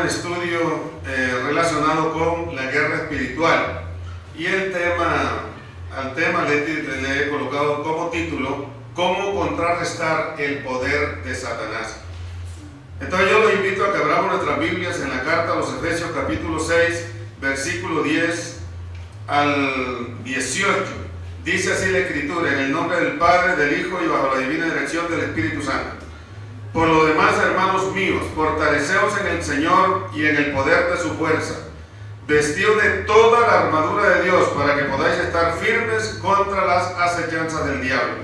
un estudio relacionado con la guerra espiritual y al tema le he colocado como título: ¿Cómo contrarrestar el poder de Satanás? Entonces yo los invito a que abramos nuestras Biblias en la carta a los Efesios capítulo 6, versículo 10 al 18. Dice así la Escritura: en el nombre del Padre, del Hijo y bajo la divina dirección del Espíritu Santo. Por lo demás, hermanos míos, fortaleceos en el Señor y en el poder de su fuerza, vestidos de toda la armadura de Dios, para que podáis estar firmes contra las acechanzas del diablo.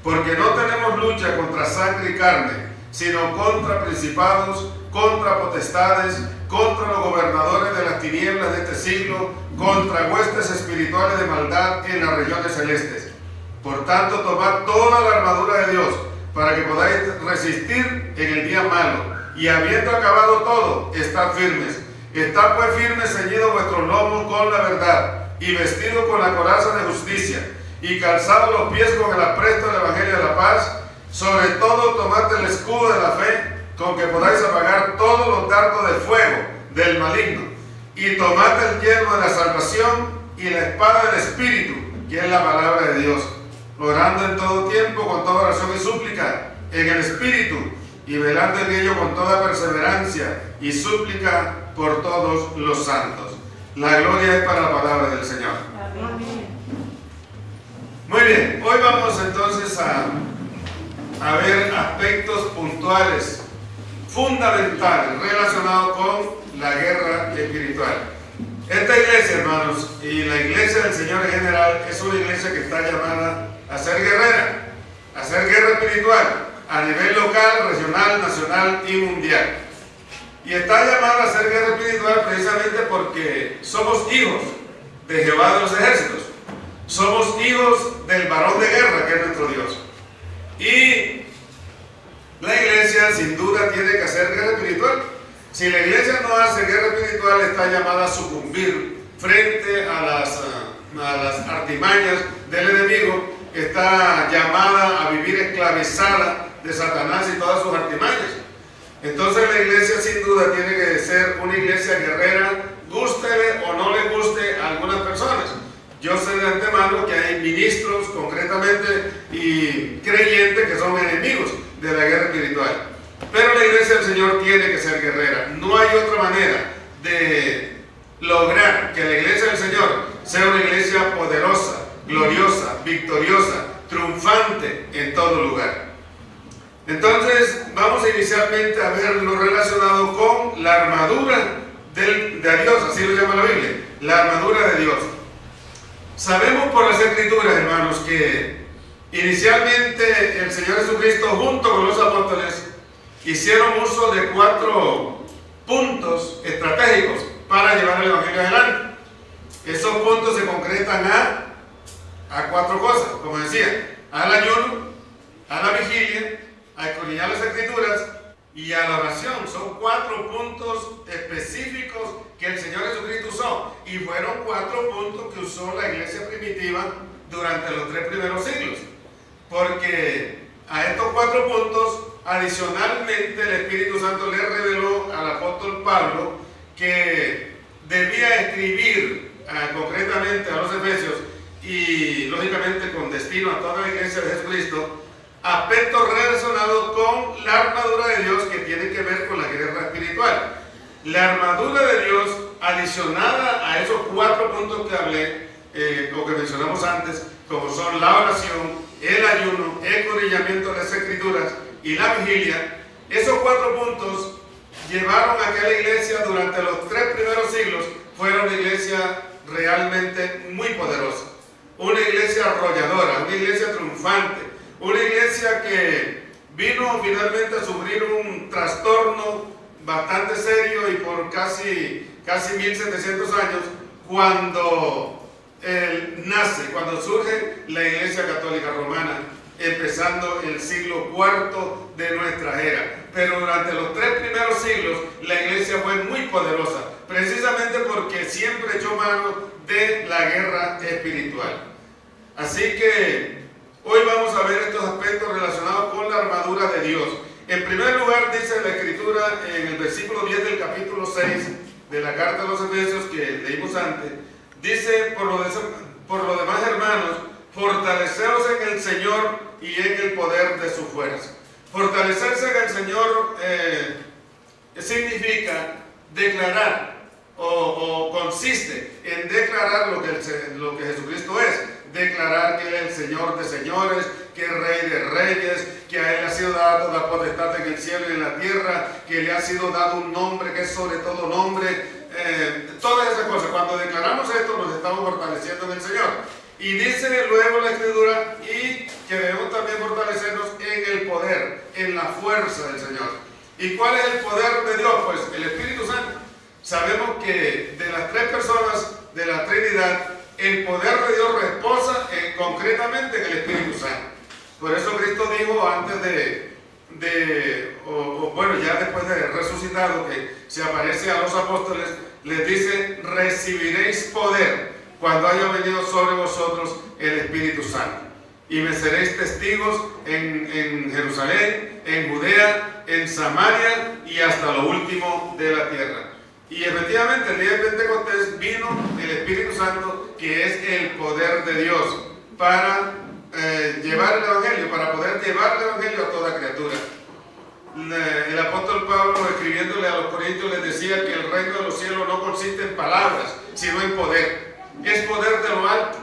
Porque no tenemos lucha contra sangre y carne, sino contra principados, contra potestades, contra los gobernadores de las tinieblas de este siglo, contra huestes espirituales de maldad en las regiones celestes. Por tanto, tomad toda la armadura de Dios, para que podáis resistir en el día malo, y habiendo acabado todo, estad firmes. Estad pues firmes, ceñidos vuestros lomos con la verdad, y vestidos con la coraza de justicia, y calzados los pies con el apresto del Evangelio de la paz. Sobre todo, tomad el escudo de la fe, con que podáis apagar todos los dardos de fuego del maligno, y tomad el yelmo de la salvación y la espada del Espíritu, que es la palabra de Dios, orando en todo tiempo con toda oración y súplica en el Espíritu, y velando en ello con toda perseverancia y súplica por todos los santos. La gloria es para la palabra del Señor. Amén. Muy bien, hoy vamos entonces a ver aspectos puntuales, fundamentales, relacionados con la guerra espiritual. Esta iglesia, hermanos, y la iglesia del Señor en general, es una iglesia que está llamada a ser guerrera, a hacer guerra espiritual a nivel local, regional, nacional y mundial. Y está llamada a hacer guerra espiritual precisamente porque somos hijos de Jehová de los ejércitos, somos hijos del varón de guerra que es nuestro Dios. Y la iglesia sin duda tiene que hacer guerra espiritual. Si la iglesia no hace guerra espiritual, está llamada a sucumbir frente a las artimañas del enemigo, está llamada a vivir esclavizada de Satanás y todas sus artimañas. Entonces la iglesia sin duda tiene que ser una iglesia guerrera, gústele o no le guste a algunas personas. Yo sé de antemano que hay ministros concretamente y creyentes que son enemigos de la guerra espiritual. Pero la iglesia del Señor tiene que ser guerrera. No hay otra manera de lograr que la iglesia del Señor sea una iglesia poderosa, gloriosa, victoriosa, triunfante en todo lugar. Entonces vamos inicialmente a ver lo relacionado con la armadura de Dios, así lo llama la Biblia, la armadura de Dios. Sabemos por las Escrituras, hermanos, que inicialmente el Señor Jesucristo junto con los apóstoles hicieron uso de 4 puntos estratégicos para llevar el Evangelio adelante. Esos puntos se concretan a 4 cosas, como decía: al ayuno, a la vigilia, a escudriñar las Escrituras y a la oración. Son 4 puntos específicos que el Señor Jesucristo usó, y fueron 4 puntos que usó la iglesia primitiva durante los 3 primeros siglos, porque a estos 4 puntos adicionalmente el Espíritu Santo le reveló al apóstol Pablo que debía escribir concretamente a los Efesios, y lógicamente con destino a toda la iglesia de Jesucristo, aspectos relacionados con la armadura de Dios que tienen que ver con la guerra espiritual. La armadura de Dios, adicionada a esos 4 puntos que hablé, o que mencionamos antes, como son la oración, el ayuno, el escudriñamiento de las Escrituras y la vigilia, esos 4 puntos llevaron a que la iglesia durante los 3 primeros siglos fuera una iglesia realmente muy poderosa, una iglesia arrolladora, una iglesia triunfante, una iglesia que vino finalmente a sufrir un trastorno bastante serio y por casi 1700 años cuando cuando surge la Iglesia Católica Romana, empezando el siglo IV de nuestra era. Pero durante los 3 primeros siglos la iglesia fue muy poderosa, precisamente porque siempre echó mano de la guerra espiritual. Así que hoy vamos a ver estos aspectos relacionados con la armadura de Dios. En primer lugar, dice la Escritura en el versículo 10 del capítulo 6 de la carta a los Efesios que leímos antes, dice, por lo demás, hermanos, fortaleceos en el Señor y en el poder de su fuerza. Fortalecerse en el Señor significa declarar o consiste en declarar lo que Jesucristo es. Declarar que Él es el Señor de señores, que es Rey de reyes, que a Él ha sido dada toda potestad en el cielo y en la tierra, que le ha sido dado un nombre que es sobre todo nombre. Todas esas cosas. Cuando declaramos esto, nos estamos fortaleciendo en el Señor. Y dice luego la Escritura, y que debemos también fortalecernos en el poder, en la fuerza del Señor. ¿Y cuál es el poder de Dios? Pues el Espíritu Santo. Sabemos que de las tres personas de la Trinidad, el poder de Dios reposa concretamente en el Espíritu Santo. Por eso Cristo dijo antes ya después de resucitado, que se aparece a los apóstoles, les dice, recibiréis poder cuando haya venido sobre vosotros el Espíritu Santo. Y me seréis testigos en Jerusalén, en Judea, en Samaria y hasta lo último de la tierra. Y efectivamente el día de Pentecostés vino el Espíritu Santo, que es el poder de Dios para llevar el Evangelio, para poder llevar el Evangelio a toda criatura. El apóstol Pablo, escribiéndole a los Corintios, les decía que el reino de los cielos no consiste en palabras, sino en poder. Es poder de lo alto.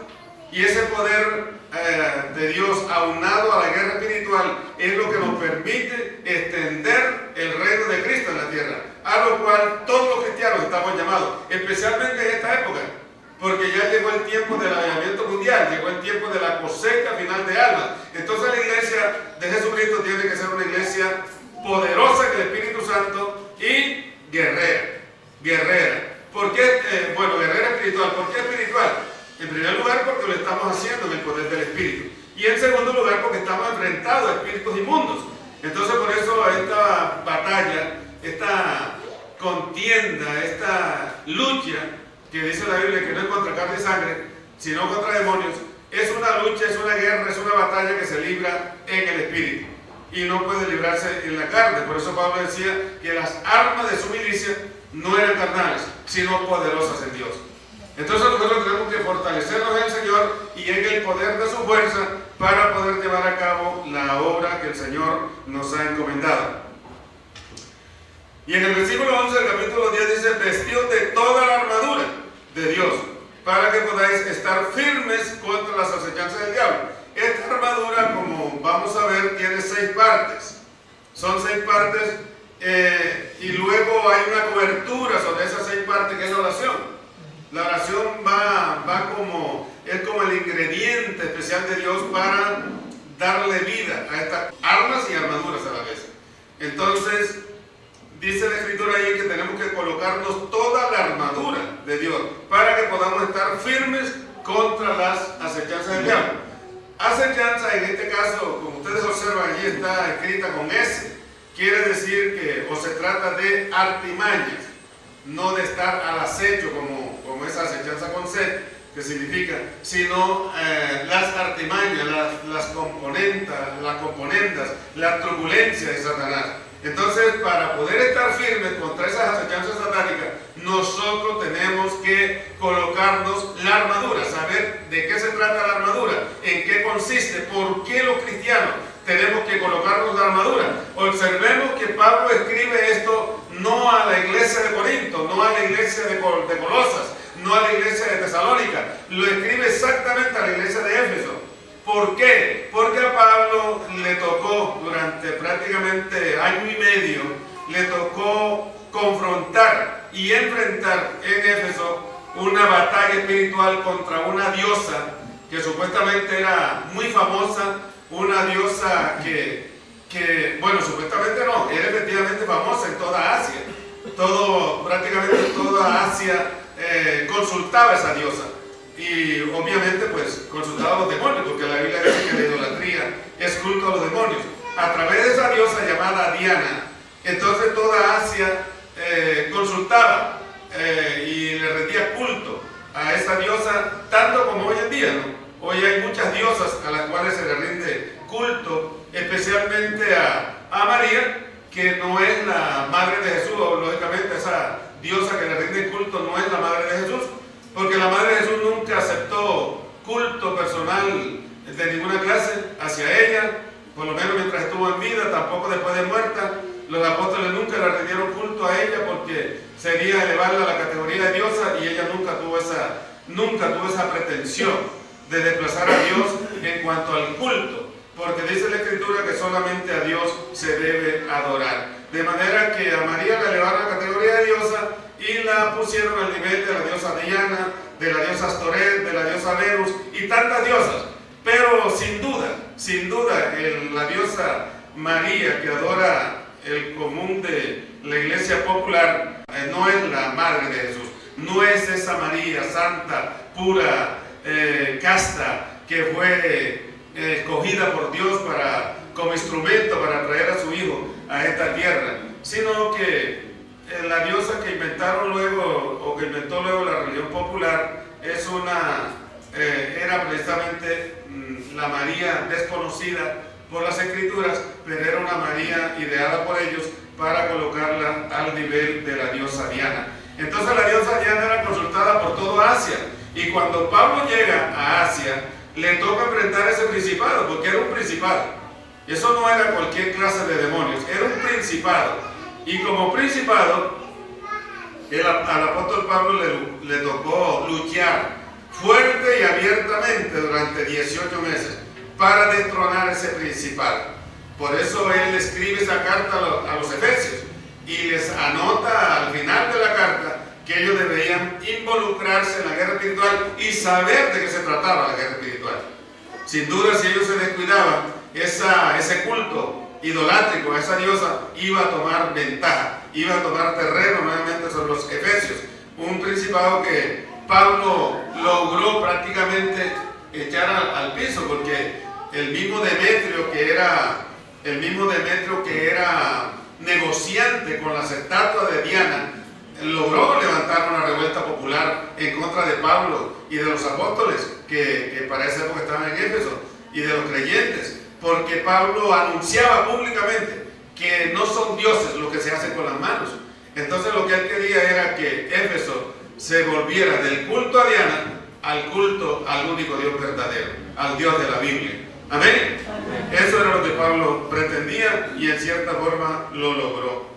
Y ese poder de Dios aunado a la guerra espiritual es lo que nos permite extender el reino de Cristo en la tierra, a lo cual todos los cristianos estamos llamados, especialmente en esta época, porque ya llegó el tiempo del avivamiento mundial, llegó el tiempo de la cosecha final de almas. Entonces la iglesia de Jesucristo tiene que ser una iglesia poderosa en el Espíritu Santo y guerrera. ¿Por qué? Guerrera espiritual. ¿Por qué espiritual? En primer lugar, porque lo estamos haciendo en el poder del Espíritu. Y en segundo lugar, porque estamos enfrentados a espíritus inmundos. Entonces, por eso esta batalla, esta contienda, esta lucha, que dice la Biblia que no es contra carne y sangre, sino contra demonios, es una lucha, es una guerra, es una batalla que se libra en el Espíritu. Y no puede librarse en la carne. Por eso Pablo decía que las armas de su milicia no eran carnales, sino poderosas en Dios. Entonces nosotros tenemos que fortalecernos en el Señor y en el poder de su fuerza para poder llevar a cabo la obra que el Señor nos ha encomendado. Y en el versículo 11 del capítulo 10 dice, vestidos de toda la armadura de Dios, para que podáis estar firmes contra las acechanzas del diablo. Esta armadura, como vamos a ver, tiene 6 partes. Son 6 partes y luego hay una cobertura sobre esas 6 partes que es la oración. La oración es como el ingrediente especial de Dios para darle vida a estas armas y armaduras a la vez. Entonces, dice la Escritura ahí que tenemos que colocarnos toda la armadura de Dios para que podamos estar firmes contra las acechanzas del diablo. Acechanza, en este caso, como ustedes observan, allí está escrita con S. Quiere decir que se trata de artimañas, no de estar al acecho como esa acechanza con C, que significa, sino las artimañas, las componendas, la turbulencia de Satanás. Entonces, para poder estar firmes contra esas acechanzas satánicas, nosotros tenemos que colocarnos la armadura, saber de qué se trata la armadura, en qué consiste, por qué los cristianos tenemos que colocarnos la armadura. Observemos que Pablo escribe esto no a la iglesia de Corinto, no a la iglesia de Colosas, no a la iglesia de Tesalónica, lo escribe exactamente a la iglesia de Éfeso. ¿Por qué? Porque a Pablo le tocó durante prácticamente año y medio, le tocó confrontar y enfrentar en Éfeso una batalla espiritual contra una diosa que supuestamente era muy famosa, una diosa que supuestamente no, era efectivamente famosa en toda Asia. Prácticamente toda Asia consultaba a esa diosa. Y obviamente pues consultaba a los demonios, porque la Biblia dice que la idolatría es culto a los demonios. A través de esa diosa llamada Diana, entonces toda Asia consultaba y le rendía culto a esa diosa, tanto como hoy en día, ¿no? Hoy hay muchas diosas a las cuales se le rinde culto, especialmente a a María, que no es la madre de Jesús, o lógicamente esa diosa que le rinde culto no es la madre de Jesús, porque la madre de Jesús nunca aceptó culto personal de ninguna clase hacia ella, por lo menos mientras estuvo en vida, tampoco después de muerta. Los apóstoles nunca le rindieron culto a ella porque sería elevarla a la categoría de diosa, y ella nunca tuvo esa pretensión de desplazar a Dios en cuanto al culto, porque dice la Escritura que solamente a Dios se debe adorar. De manera que a María la elevaron a la categoría de diosa y la pusieron al nivel de la diosa Diana, de la diosa Astoret, de la diosa Venus y tantas diosas. Pero sin duda, la diosa María, que adora el común de la iglesia popular, no es la madre de Jesús, no es esa María santa, pura, casta, que fue escogida por Dios como instrumento para traer a su hijo a esta tierra, sino que la diosa que inventaron luego, o que inventó luego la religión popular, era precisamente la María desconocida por las Escrituras, pero era una María ideada por ellos para colocarla al nivel de la diosa Diana. Entonces la diosa Diana era consultada por todo Asia, y cuando Pablo llega a Asia, le toca enfrentar ese principado, porque era un principado. Eso no era cualquier clase de demonios, era un principado. Y como principado, al apóstol Pablo le tocó luchar fuerte y abiertamente durante 18 meses para destronar ese principado. Por eso él escribe esa carta a los efesios y les anota al final de la carta que ellos deberían involucrarse en la guerra espiritual y saber de qué se trataba la guerra espiritual. Sin duda, si ellos se descuidaban, ese culto idolátrico a esa diosa iba a tomar ventaja, iba a tomar terreno nuevamente sobre los efesios, un principado que Pablo logró prácticamente echar al piso, porque el mismo Demetrio que era negociante con las estatuas de Diana, logró levantar una revuelta popular en contra de Pablo y de los apóstoles que para esa época estaban en Éfeso, y de los creyentes, porque Pablo anunciaba públicamente que no son dioses lo que se hace con las manos. Entonces lo que él quería era que Éfeso se volviera del culto a Diana al culto al único Dios verdadero, al Dios de la Biblia. Amén. Eso era lo que Pablo pretendía, y en cierta forma lo logró.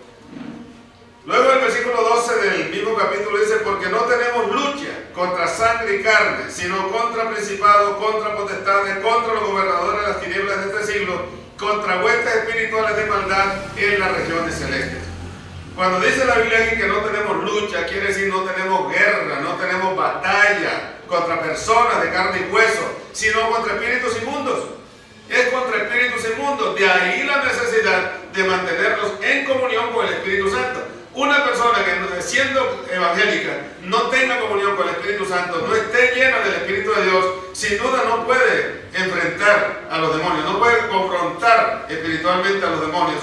Luego el versículo 12 del mismo capítulo dice: porque no tenemos lucha contra sangre y carne, sino contra principados, contra potestades, contra los gobernadores de las tinieblas de este siglo, contra huestes espirituales de maldad en las regiones celestes. Cuando dice la Biblia aquí que no tenemos lucha, quiere decir no tenemos guerra, no tenemos batalla contra personas de carne y hueso, sino contra espíritus inmundos. Es contra espíritus inmundos. De ahí la necesidad de mantenerlos en comunión con el Espíritu Santo. Una persona que, siendo evangélica, no tenga comunión con el Espíritu Santo, no esté llena del Espíritu de Dios, sin duda no puede enfrentar a los demonios, no puede confrontar espiritualmente a los demonios,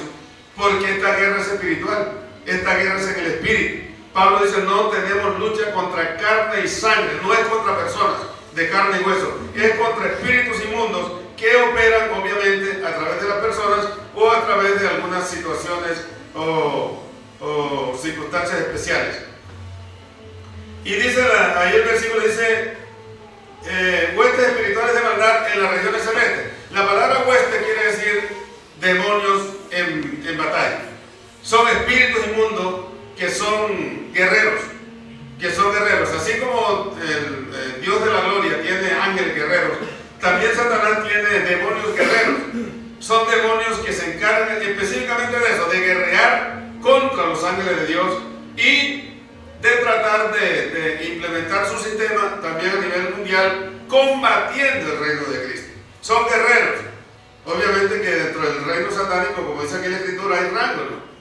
porque esta guerra es espiritual, esta guerra es en el Espíritu. Pablo dice: no tenemos lucha contra carne y sangre, no es contra personas de carne y hueso, es contra espíritus inmundos que operan obviamente a través de las personas o a través de algunas situaciones o circunstancias especiales. Y dice ahí el versículo dice: huestes espirituales de maldad en las regiones celestes. La palabra hueste quiere decir demonios en batalla. Son espíritus inmundos que son guerreros, así como el Dios de la gloria tiene ángeles guerreros, también Satanás tiene demonios guerreros. Son demonios que se encargan específicamente de eso, de guerrear contra los ángeles de Dios y de tratar de implementar su sistema también a nivel mundial, combatiendo el reino de Cristo. Son guerreros. Obviamente que dentro del reino satánico, como dice aquí en la Escritura, hay rango, ¿no?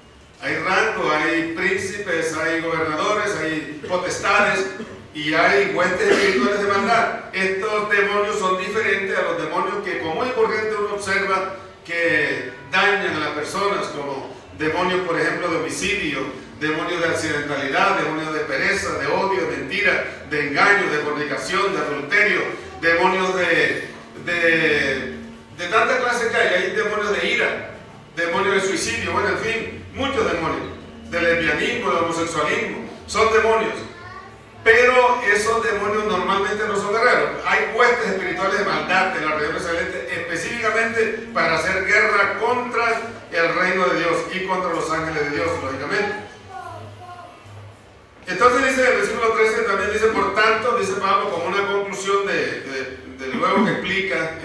Hay rango, hay príncipes, hay gobernadores, hay potestades y hay huestes espirituales de maldad. Estos demonios son diferentes a los demonios que común y corriente uno observa que dañan a las personas, como demonios, por ejemplo, de homicidio, demonios de accidentalidad, demonios de pereza, de odio, de mentira, de engaño, de fornicación, de adulterio, demonios de tanta clase que hay demonios de ira, demonios de suicidio, bueno, en fin, muchos demonios, de lesbianismo, de homosexualismo, son demonios. Pero esos demonios normalmente no son guerreros. Hay huestes espirituales de maldad en las regiones celestes específicamente para hacer guerra contra el reino de Dios y contra los ángeles de Dios, lógicamente. Entonces dice el versículo 13, también dice, por tanto, dice Pablo como una conclusión de luego que explica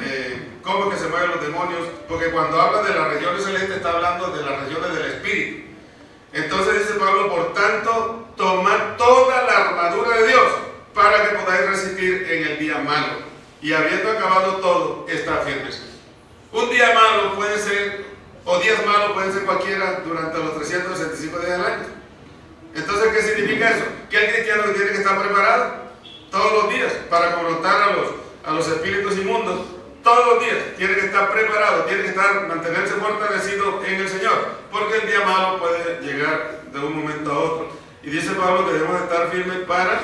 cómo es que se mueven los demonios, porque cuando habla de las regiones celestes está hablando de las regiones del espíritu. Entonces dice Pablo, por tanto, tomad toda la armadura de Dios para que podáis resistir en el día malo. Y habiendo acabado todo, estar firmes. Un día malo puede ser, o días malos pueden ser cualquiera durante los 365 días del año. Entonces, ¿qué significa eso? Que el cristiano tiene que estar preparado todos los días para confrontar a los espíritus inmundos. Todos los días tiene que estar preparado, tiene que mantenerse fortalecido en el Señor, porque el día malo puede llegar de un momento a otro. Y dice Pablo que debemos estar firmes para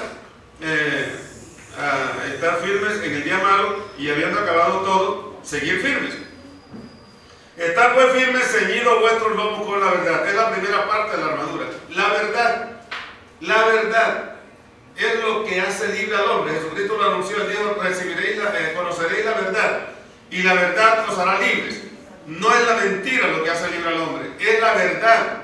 estar firmes en el día malo y habiendo acabado todo, seguir firmes. Estar pues firmes, ceñidos vuestros lomos con la verdad. Es la primera parte de la armadura. La verdad es lo que hace libre al hombre. Jesucristo lo anunció el día de conoceréis la verdad y la verdad os hará libres. No es la mentira lo que hace libre al hombre, es la verdad.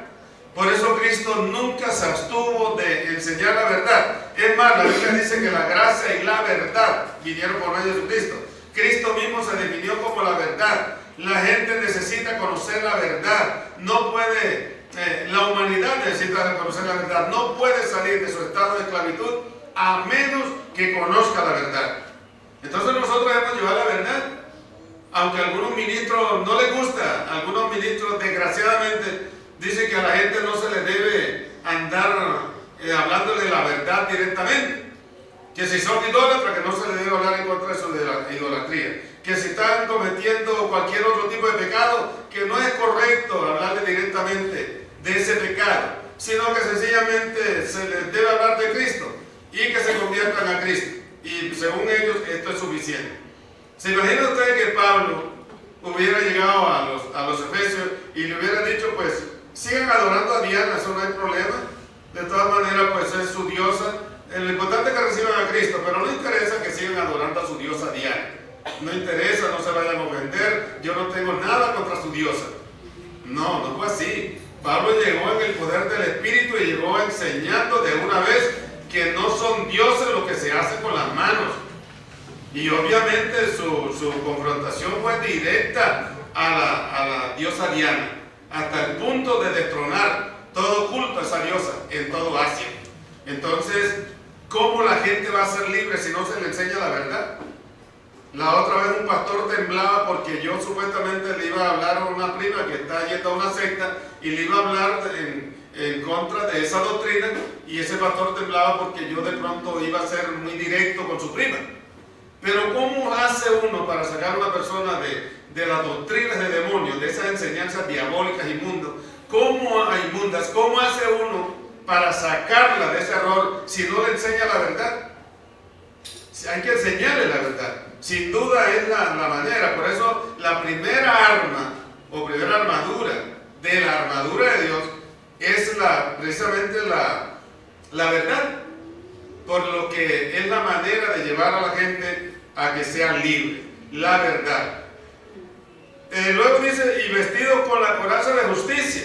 Por eso Cristo nunca se abstuvo de enseñar la verdad. Es más, la Biblia dice que la gracia y la verdad vinieron por medio de Jesucristo. Cristo mismo se definió como la verdad. La gente necesita conocer la verdad. No puede, la humanidad necesita conocer la verdad. No puede salir de su estado de esclavitud a menos que conozca la verdad. Entonces nosotros debemos llevar la verdad. Aunque a algunos ministros no les gusta, a algunos ministros desgraciadamente dicen que a la gente no se le debe andar hablándole la verdad directamente. Que si son idólatras, que no se les debe hablar en contra de su idolatría. Que si están cometiendo cualquier otro tipo de pecado, que no es correcto hablarle directamente de ese pecado, sino que sencillamente se les debe hablar de Cristo y que se conviertan a Cristo. Y según ellos esto es suficiente. ¿Se imagina usted que Pablo hubiera llegado a los Efesios y le hubiera dicho, pues, sigan adorando a Diana, eso no hay problema? De todas maneras, pues es su diosa. Lo importante es que reciban a Cristo, pero no interesa que sigan adorando a su diosa Diana. No interesa, no se vayan a ofender, yo no tengo nada contra su diosa. No, no fue así. Pablo llegó en el poder del Espíritu y llegó enseñando de una vez que no son dioses lo que se hace con las manos. Y obviamente su confrontación fue directa a la diosa Diana, hasta el punto de destronar todo culto a esa diosa en todo Asia. Entonces, ¿cómo la gente va a ser libre si no se le enseña la verdad? La otra vez un pastor temblaba porque yo supuestamente le iba a hablar a una prima que está yendo a una secta y le iba a hablar en contra de esa doctrina, y ese pastor temblaba porque yo de pronto iba a ser muy directo con su prima. Pero ¿cómo hace uno para sacar a una persona de las doctrinas de demonios, de esas enseñanzas diabólicas inmundas? ¿Cómo hace uno para sacarla de ese error si no le enseña la verdad? Hay que enseñarle la verdad. Sin duda es la manera. Por eso la primera arma o primera armadura de la armadura de Dios es precisamente la verdad. Por lo que es la manera de llevar a la gente a que sea libre, la verdad. Luego dice, y vestidos con la coraza de justicia.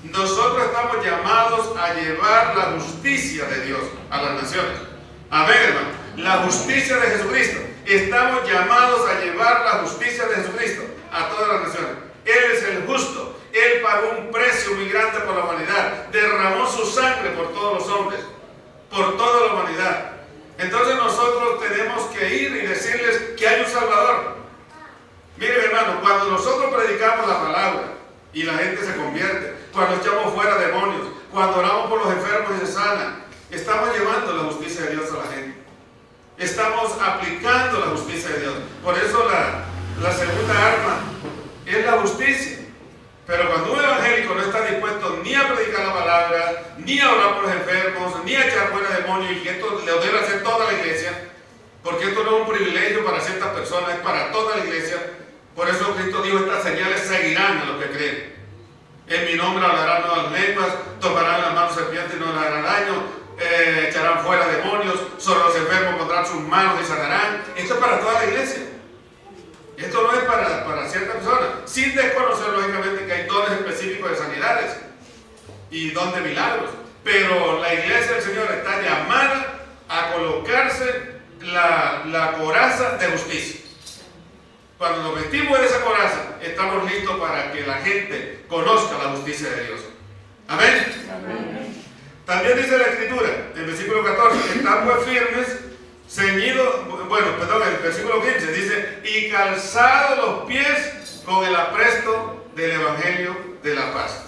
Nosotros estamos llamados a llevar la justicia de Dios a las naciones. Amén, hermano. La justicia de Jesucristo. Estamos llamados a llevar la justicia de Jesucristo a todas las naciones. Él es el justo. Él pagó un precio muy grande por la humanidad. Derramó su sangre por todos los hombres, por toda la humanidad. Entonces nosotros tenemos que ir y decirles que hay un Salvador. Miren, hermano, cuando nosotros predicamos la palabra y la gente se convierte, cuando echamos fuera demonios, cuando oramos por los enfermos y se sanan, estamos llevando la justicia de Dios a la gente. Estamos aplicando la justicia de Dios. Por eso la segunda arma es la justicia. Pero cuando un evangélico no está dispuesto ni a predicar la palabra, ni a orar por los enfermos, ni a echar fuera demonios, y que esto lo debe hacer toda la iglesia, porque esto no es un privilegio para ciertas personas, es para toda la iglesia. Por eso Cristo dijo, estas señales seguirán a los que creen. En mi nombre hablarán nuevas lenguas, tomarán las manos serpientes y no le harán daño, echarán fuera demonios, sobre los enfermos pondrán sus manos y sanarán. Esto es para toda la iglesia. Esto no es para ciertas personas, sin desconocer lógicamente que hay dones específicos de sanidades y don de milagros. Pero la iglesia del Señor está llamada a colocarse la coraza de justicia. Cuando nos vestimos de esa coraza, estamos listos para que la gente conozca la justicia de Dios. Amén. Amén. También dice la Escritura, en el versículo 14, están pues firmes, ceñidos, el versículo 15 dice, y calzados los pies con el apresto del Evangelio de la paz.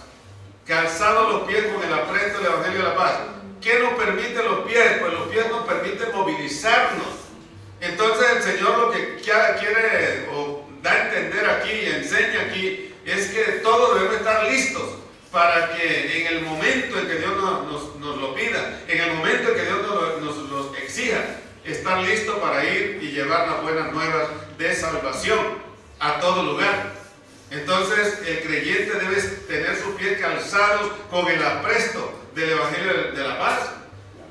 Calzados los pies con el apresto del Evangelio de la paz. ¿Qué nos permiten los pies? Pues los pies nos permiten movilizarnos. Entonces el Señor lo que quiere o da a entender aquí y enseña aquí es que todos debemos estar listos para que en el momento en que Dios nos lo pida, en el momento en que Dios nos lo exija, estar listos para ir y llevar las buenas nuevas de salvación a todo lugar. Entonces el creyente debe tener sus pies calzados con el apresto del Evangelio de la paz.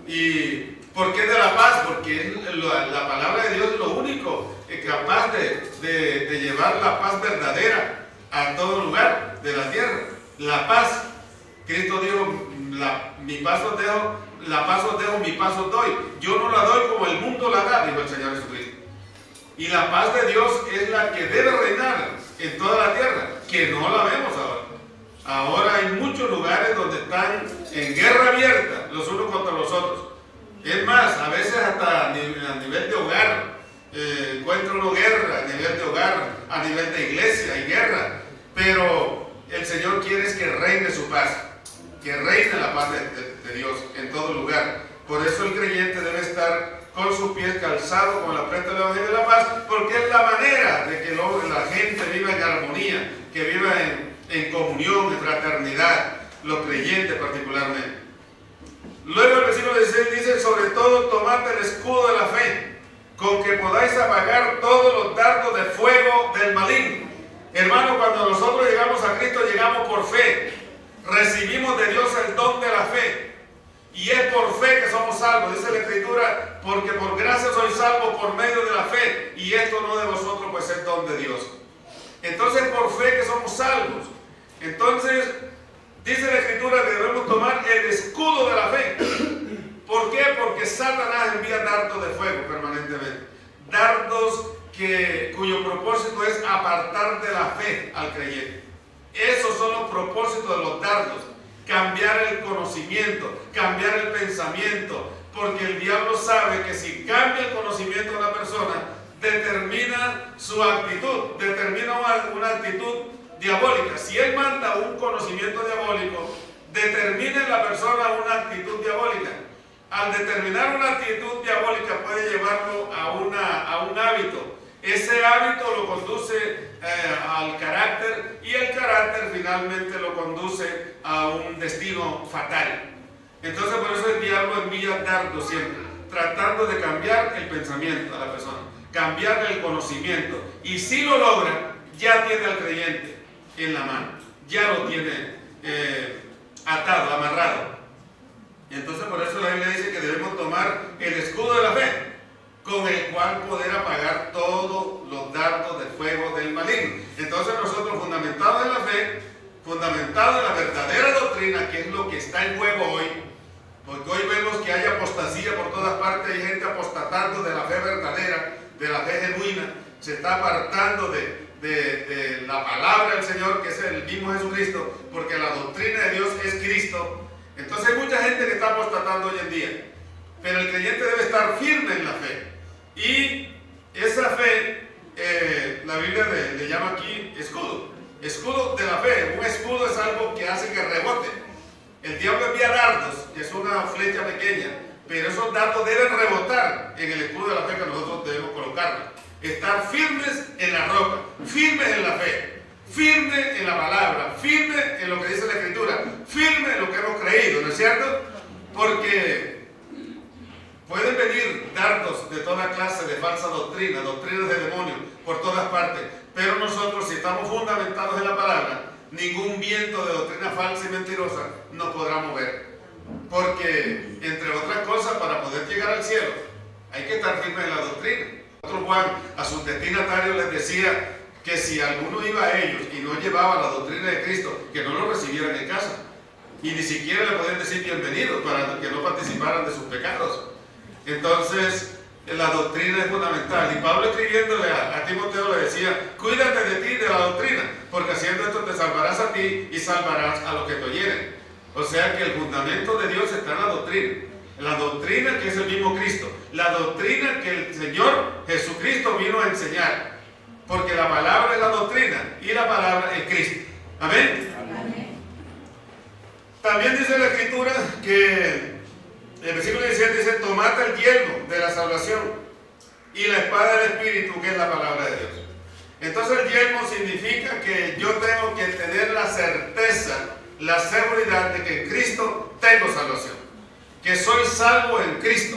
¿Y por qué de la paz? Porque la palabra de Dios es lo único capaz de llevar la paz verdadera a todo lugar de la tierra. La paz. Cristo dijo, mi paz os dejo, mi paz os doy. Yo no la doy como el mundo la da, dijo el Señor Jesucristo. Y la paz de Dios es la que debe reinar en toda la tierra, que no la vemos ahora. Ahora hay muchos lugares donde están en guerra abierta los unos contra los otros. Es más, a veces hasta a nivel de hogar, encuentra uno guerra a nivel de hogar, a nivel de iglesia hay guerra. Pero el Señor quiere es que reine su paz, que reine la paz de Dios en todo lugar. Por eso el creyente debe estar con sus pies calzados con la apresto del Evangelio de la paz, porque es la manera de que la gente viva en armonía, que viva en comunión, en fraternidad, los creyentes particularmente. Luego el versículo 16 dice, sobre todo tomad el escudo de la fe, con que podáis apagar todos los dardos de fuego del maligno. Hermano, cuando nosotros llegamos a Cristo, llegamos por fe. Recibimos de Dios el don de la fe. Y es por fe que somos salvos. Dice la Escritura, porque por gracia sois salvos por medio de la fe. Y esto no de vosotros, pues es don de Dios. Entonces, por fe que somos salvos. Entonces, dice la Escritura que debemos tomar el escudo de la fe. ¿Por qué? Porque Satanás envía dardos de fuego permanentemente. Dardos cuyo propósito es apartar de la fe al creyente. Esos son los propósitos de los dardos. Cambiar el conocimiento, cambiar el pensamiento. Porque el diablo sabe que si cambia el conocimiento de una persona, determina su actitud, determina una actitud diabólica. Si él manda un conocimiento diabólico, determina en la persona una actitud diabólica. Al determinar una actitud diabólica puede llevarlo a un hábito. Ese hábito lo conduce al carácter y el carácter finalmente lo conduce a un destino fatal. Entonces por eso el diablo envía dardos siempre, tratando de cambiar el pensamiento a la persona, cambiar el conocimiento. Y si lo logra, ya tiene al creyente en la mano, ya lo tiene atado, amarrado. Y entonces por eso la Biblia dice que debemos tomar el escudo de la fe, con el cual poder apagar todos los dardos de fuego del maligno. Entonces nosotros, fundamentados en la fe, fundamentados en la verdadera doctrina, que es lo que está en juego hoy, porque hoy vemos que hay apostasía por todas partes, hay gente apostatando de la fe verdadera, de la fe genuina, se está apartando de la palabra del Señor, que es el mismo Jesucristo, porque la doctrina de Dios es Cristo. Entonces hay mucha gente que está apostatando hoy en día, pero el creyente debe estar firme en la fe. Y esa fe, la Biblia le llama aquí escudo. Escudo de la fe. Un escudo es algo que hace que rebote. El diablo envía dardos, que es una flecha pequeña, pero esos dardos deben rebotar en el escudo de la fe que nosotros debemos colocarlo. Estar firmes en la roca, firmes en la fe, firmes en la palabra, firmes en lo que dice la Escritura, firmes en lo que hemos creído, ¿no es cierto? Porque pueden venir dardos de toda clase de falsa doctrina, doctrinas de demonios por todas partes, pero nosotros, si estamos fundamentados en la palabra, ningún viento de doctrina falsa y mentirosa nos podrá mover. Porque, entre otras cosas, para poder llegar al cielo, hay que estar firme en la doctrina. Otro Juan a sus destinatarios les decía que si alguno iba a ellos y no llevaba la doctrina de Cristo, que no lo recibieran en casa. Y ni siquiera le podían decir bienvenidos para que no participaran de sus pecados. Entonces, la doctrina es fundamental. Y Pablo, escribiéndole a Timoteo, le decía: cuídate de ti y de la doctrina, porque haciendo esto te salvarás a ti y salvarás a los que te oyeren. O sea que el fundamento de Dios está en la doctrina. La doctrina que es el mismo Cristo. La doctrina que el Señor Jesucristo vino a enseñar. Porque la palabra es la doctrina y la palabra es Cristo. Amén. Amén. También dice la Escritura que el versículo 17 dice: tomad el yelmo de la salvación y la espada del Espíritu, que es la palabra de Dios. Entonces el yelmo significa que yo tengo que tener la certeza, la seguridad de que en Cristo tengo salvación, que soy salvo en Cristo,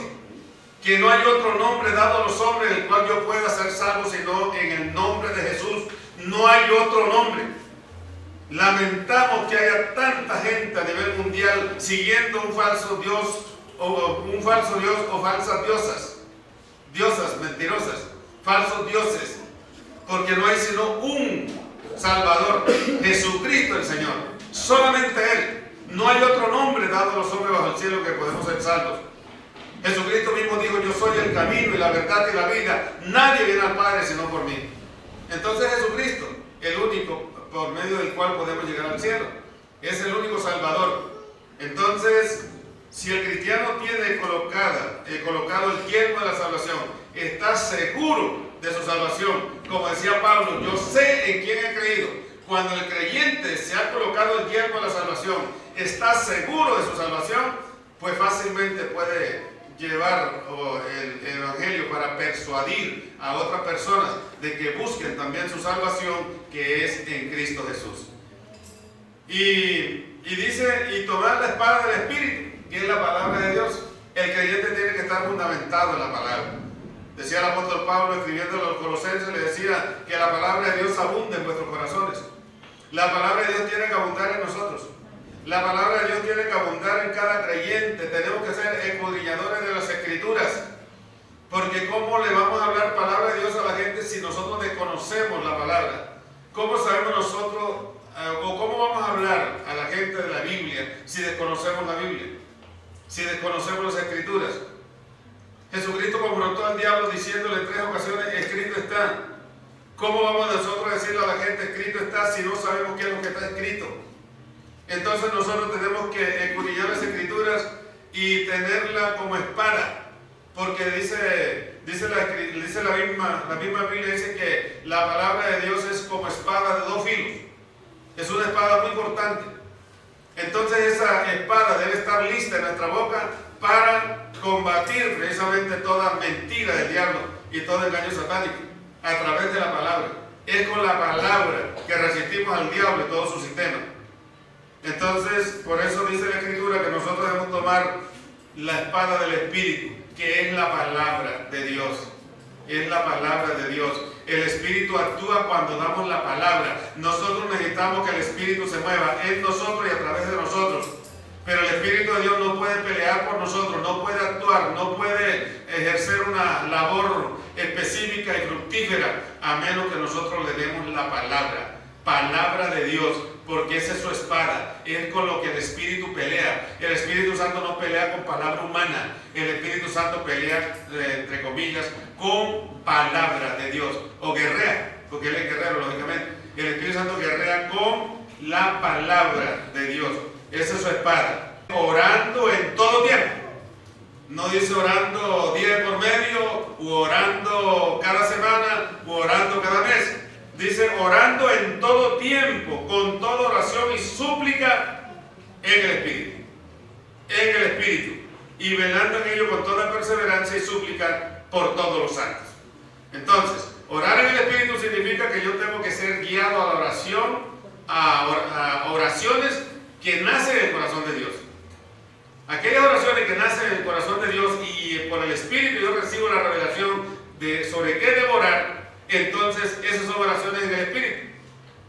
que no hay otro nombre dado a los hombres en el cual yo pueda ser salvo sino en el nombre de Jesús. No hay otro nombre. Lamentamos que haya tanta gente a nivel mundial siguiendo un falso Dios o falsas diosas mentirosas, falsos dioses, porque no hay sino un Salvador, Jesucristo el Señor, solamente Él. No hay otro nombre dado a los hombres bajo el cielo que podemos ser salvos. Jesucristo mismo dijo: yo soy el camino y la verdad y la vida, nadie viene al Padre sino por mí. Entonces Jesucristo, el único por medio del cual podemos llegar al cielo, es el único Salvador. Entonces, si el cristiano tiene colocado el yelmo de la salvación, está seguro de su salvación. Como decía Pablo: yo sé en quién he creído. Cuando el creyente se ha colocado el yelmo de la salvación, está seguro de su salvación, pues fácilmente puede llevar el evangelio para persuadir a otras personas de que busquen también su salvación, que es en Cristo Jesús. Y dice: y tomar la espada del Espíritu, que es la palabra de Dios. El creyente tiene que estar fundamentado en la palabra. Decía el apóstol Pablo, escribiendo a los Colosenses, le decía que la palabra de Dios abunde en vuestros corazones. La palabra de Dios tiene que abundar en nosotros. La palabra de Dios tiene que abundar en cada creyente. Tenemos que ser escudriñadores de las Escrituras. Porque ¿cómo le vamos a hablar palabra de Dios a la gente si nosotros desconocemos la palabra? ¿Cómo sabemos nosotros o cómo vamos a hablar a la gente de la Biblia si desconocemos la Biblia? Si desconocemos las Escrituras. Jesucristo confrontó al diablo diciéndole en 3 ocasiones: escrito está. ¿Cómo vamos nosotros a decirle a la gente escrito está si no sabemos qué es lo que está escrito? Entonces nosotros tenemos que escudriñar las Escrituras y tenerla como espada, porque dice la misma Biblia, dice que la palabra de Dios es como espada de 2 filos. Es una espada muy cortante. Entonces esa espada debe estar lista en nuestra boca para combatir precisamente toda mentira del diablo y todo engaño satánico a través de la palabra. Es con la palabra que resistimos al diablo y todo su sistema. Entonces, por eso dice la Escritura que nosotros debemos tomar la espada del Espíritu, que es la palabra de Dios. Es la palabra de Dios. El Espíritu actúa cuando damos la palabra. Nosotros necesitamos que el Espíritu se mueva en nosotros y a través de nosotros. Pero el Espíritu de Dios no puede pelear por nosotros, no puede actuar, no puede ejercer una labor específica y fructífera, a menos que nosotros le demos la palabra de Dios, porque esa es su espada, es con lo que el Espíritu pelea. El Espíritu Santo no pelea con palabra humana, el Espíritu Santo pelea, entre comillas, con palabra de Dios, o guerrea, porque él es guerrero, lógicamente. El Espíritu Santo guerrea con la palabra de Dios. Esa es su espada. Orando en todo tiempo. No dice orando día por medio, u orando cada semana, u orando cada mes. Dice orando en todo tiempo, con toda oración y súplica en el Espíritu. En el Espíritu. Y velando en ello con toda perseverancia y súplica por todos los santos. Entonces, orar en el Espíritu significa que yo tengo que ser guiado a la oración, a oraciones que nacen en el corazón de Dios. Aquellas oraciones que nacen en el corazón de Dios y por el Espíritu yo recibo la revelación sobre qué debo orar, entonces esas son oraciones en el Espíritu.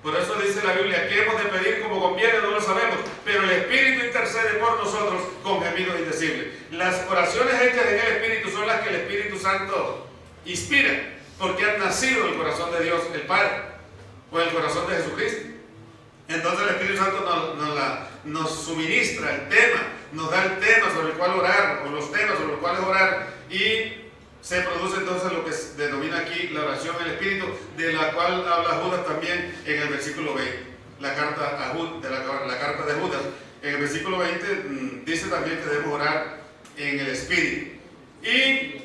Por eso dice la Biblia, ¿qué hemos de pedir como conviene? No lo sabemos, pero el Espíritu intercede por nosotros con gemidos indecibles. Las oraciones hechas en el Espíritu son las que el Espíritu Santo inspira, porque han nacido del corazón de Dios el Padre, o el corazón de Jesucristo. Entonces el Espíritu Santo nos suministra el tema, nos da el tema sobre el cual orar, o los temas sobre los cuales orar, y se produce entonces lo que se denomina aquí la oración en el Espíritu, de la cual habla Judas también en el versículo 20, la carta de Judas. En el versículo 20 dice también que debemos orar en el Espíritu. Y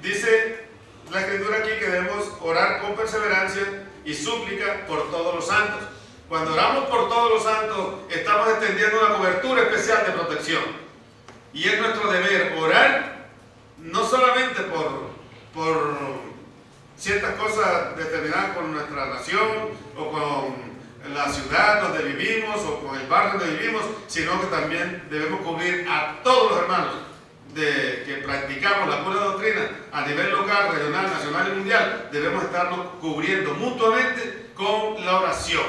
dice la Escritura aquí que debemos orar con perseverancia y súplica por todos los santos. Cuando oramos por todos los santos, estamos extendiendo una cobertura especial de protección. Y es nuestro deber orar no solamente por ciertas cosas determinadas con nuestra nación o con la ciudad donde vivimos o con el barrio donde vivimos, sino que también debemos cubrir a todos los hermanos que practicamos la pura doctrina a nivel local, regional, nacional y mundial. Debemos estarnos cubriendo mutuamente con la oración,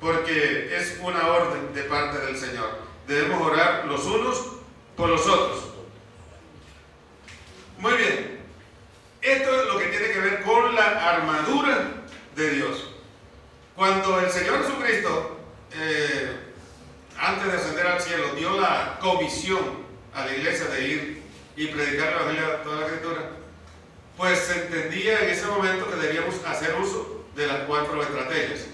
porque es una orden de parte del Señor. Debemos orar los unos por los otros. Muy bien, esto es lo que tiene que ver con la armadura de Dios. Cuando el Señor Jesucristo, antes de ascender al cielo, dio la comisión a la iglesia de ir y predicar el Evangelio a toda la Escritura, pues se entendía en ese momento que debíamos hacer uso de las 4 estrategias: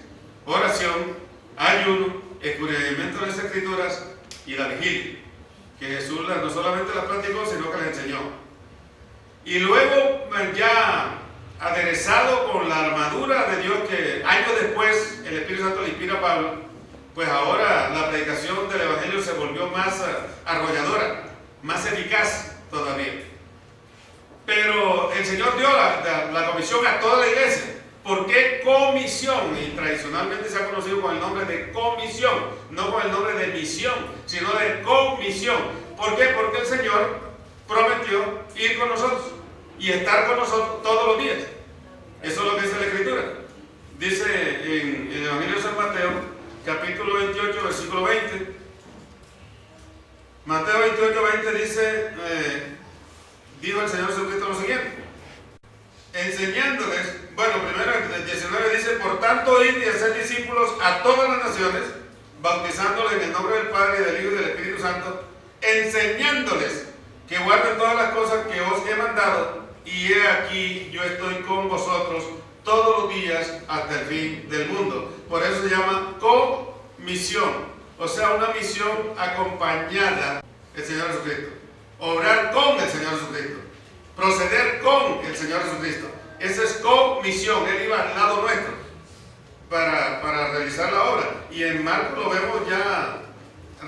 oración, ayuno, escudriñamiento de las Escrituras y la vigilia, que Jesús no solamente las practicó, sino que las enseñó. Y luego, ya aderezado con la armadura de Dios que años después el Espíritu Santo le inspira a Pablo, pues ahora la predicación del Evangelio se volvió más arrolladora, más eficaz todavía. Pero el Señor dio la comisión a toda la iglesia. ¿Por qué comisión? Y tradicionalmente se ha conocido con el nombre de comisión, no con el nombre de misión, sino de comisión. ¿Por qué? Porque el Señor prometió ir con nosotros y estar con nosotros todos los días. Eso es lo que dice la Escritura. Dice en el Evangelio de San Mateo, capítulo 28, versículo 20. Mateo 28, 20 dice, dijo el Señor Jesucristo lo siguiente: enseñándoles, primero el 19 dice, por tanto id y hacer discípulos a todas las naciones, bautizándoles en el nombre del Padre, y del Hijo y del Espíritu Santo, enseñándoles que guarden todas las cosas que os he mandado, y he aquí yo estoy con vosotros todos los días hasta el fin del mundo. Por eso se llama comisión, o sea, una misión acompañada del Señor Jesucristo. Obrar con el Señor Jesucristo, proceder con el Señor Jesucristo. Esa es comisión. Él iba al lado nuestro para realizar la obra. Y en Marcos lo vemos ya